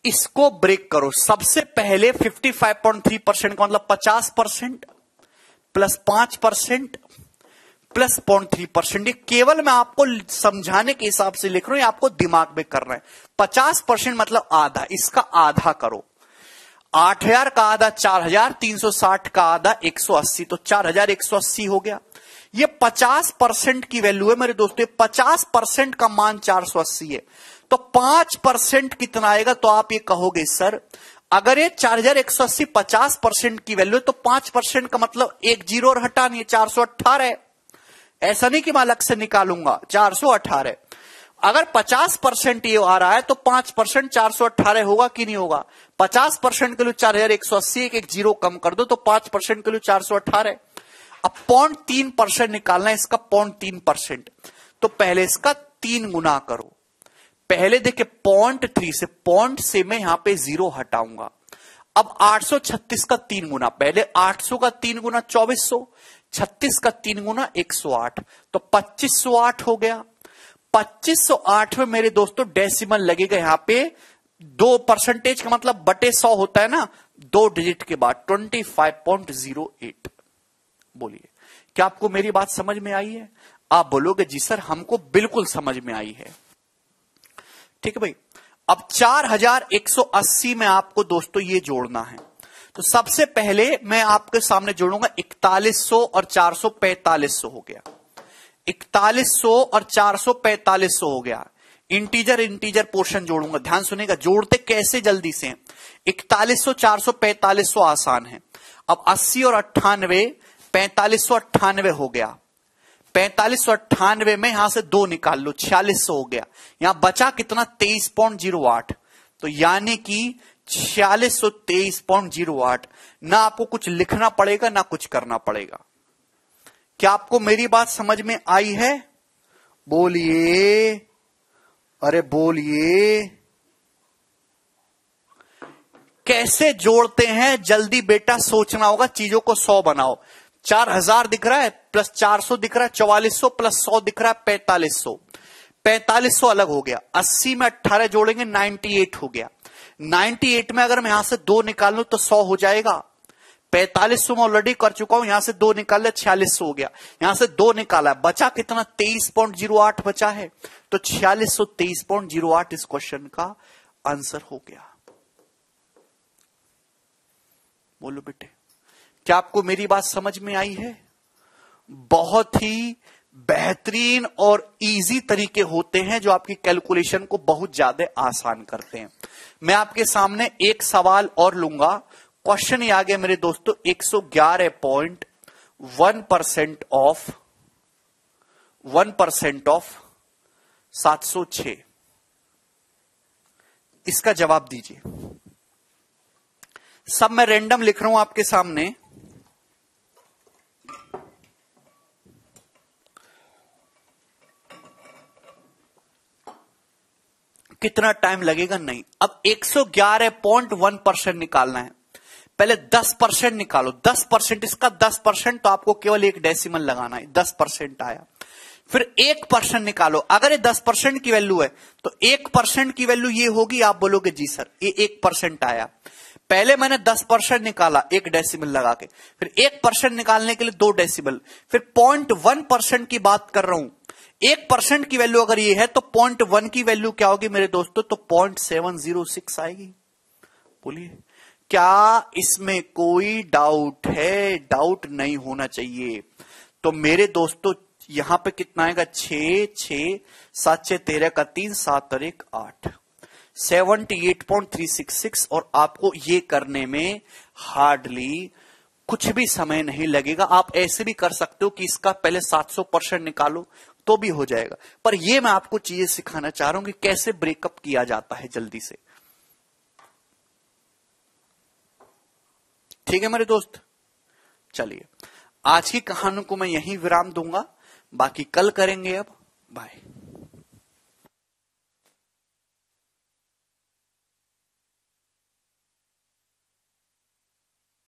इसको ब्रेक करो। सबसे पहले 55.3% का मतलब 50% प्लस 5% प्लस 0.3%। ये केवल मैं आपको समझाने के हिसाब से लिख रहा हूं, ये आपको दिमाग में कर रहे हैं। 50% मतलब आधा, इसका आधा करो। 8000 का आधा 4000, 360 का आधा 180, तो 4180 हो गया। ये 50% की वैल्यू है मेरे दोस्तों, 50% का मान 480 है, तो 5% कितना आएगा? तो आप ये कहोगे सर अगर ये 4180 50% की वैल्यू है तो 5% का मतलब एक जीरो और हटानी है, 418 है। ऐसा नहीं कि मैं अलग से निकालूंगा, 418। अगर 50% ये आ रहा है तो 5% 418 होगा कि नहीं होगा? 50% के लिए 4180, एक जीरो कम कर दो तो 5% के लिए 418। अब 0.3% निकालना है इसका, 0.3%, तो पहले इसका 3 गुना करो। पहले देखिए 0.3 से, 0 से मैं यहां पे 0 हटाऊंगा। अब 836 का 3 गुना, पहले 800 का 3 गुना 2400, 36 का 3 गुना 108, तो 2508 हो गया। 2508 में मेरे दोस्तों डेसिमल लगेगा यहां पे 2% का मतलब बटे 100 होता है ना, 2 डिजिट के बाद 25.08। बोलिए क्या आपको मेरी बात समझ में आई है? आप बोलोगे जी सर हमको बिल्कुल समझ में आई है। ठीक है भाई, अब 4180 में आपको दोस्तों ये जोड़ना है, तो सबसे पहले मैं आपके सामने जोड़ूंगा 4100 और 445 हो गया। 4100 और 445 हो गया। इंटीजर इंटीजर पोर्शन जोड़ूंगा, ध्यान सुनेगा, जोड़ते कैसे जल्दी से। 4100 445 आसान है। अब 80 और 98 4598 हो गया। 4598 में यहां से 2 निकाल लो, 4600 हो गया। यहां बचा कितना? 23.08, तो यानी कि 4623.08। ना आपको कुछ लिखना पड़ेगा ना कुछ करना पड़ेगा। क्या आपको मेरी बात समझ में आई है? बोलिए, अरे बोलिए। कैसे जोड़ते हैं जल्दी बेटा सोचना होगा, चीजों को 100 बनाओ। 4000 दिख रहा है प्लस 400 दिख रहा है, 4400 प्लस 100 दिख रहा है 4500। 4500 अलग हो गया, 80 में 18 जोड़ेंगे 98 हो गया। 98 में अगर मैं यहां से 2 निकाल लूं तो 100 हो जाएगा। 4500 में ऑलरेडी कर चुका हूं, यहां से 2 निकाल लिया 4600 हो गया। यहां से 2 निकाला, बचा कितना? 23.08 बचा है। तो 4623.08 इस क्वेश्चन का आंसर हो गया। बोलो बेटे, क्या आपको मेरी बात समझ में आई है? बहुत ही बेहतरीन और इजी तरीके होते हैं जो आपकी कैलकुलेशन को बहुत ज्यादा आसान करते हैं। मैं आपके सामने एक सवाल और लूंगा। क्वेश्चन ये आ गया मेरे दोस्तों, 111.1% ऑफ 706। इसका जवाब दीजिए। सब मैं रैंडम लिख रहा हूं आपके सामने। कितना टाइम लगेगा? नहीं। अब 111.1% निकालना है। पहले 10% निकालो। 10% इसका 10%, तो आपको केवल एक डेसिमल लगाना है। 10% आया। फिर 1% निकालो। अगर ये 10% की वैल्यू है तो 1% की वैल्यू ये होगी। आप बोलोगे जी सर ये 1% आया। पहले मैंने 10% निकाला 1 डेसिमल लगा के, फिर 1% निकालने के लिए 2 डेसिमल, फिर 0.1% की बात कर रहा हूं। 1% की वैल्यू अगर ये है तो 0.1 की वैल्यू क्या होगी मेरे दोस्तों? तो 0.706 आएगी। बोलिए, क्या इसमें कोई डाउट है? डाउट नहीं होना चाहिए। तो मेरे दोस्तों यहां पे कितना आएगा? 6 6 7 6 13 का 3 7 और 1 8, 78.366। और आपको ये करने में हार्डली कुछ भी समय नहीं लगेगा। आप ऐसे भी कर सकते हो कि इसका पहले 700% निकालो तो भी हो जाएगा। पर ये मैं आपको चीजें सिखाना चाह रहा हूं कि कैसे ब्रेकअप किया जाता है जल्दी से। ठीक है मेरे दोस्त, चलिए आज की कहानी को मैं यहीं विराम दूंगा, बाकी कल करेंगे। अब बाय।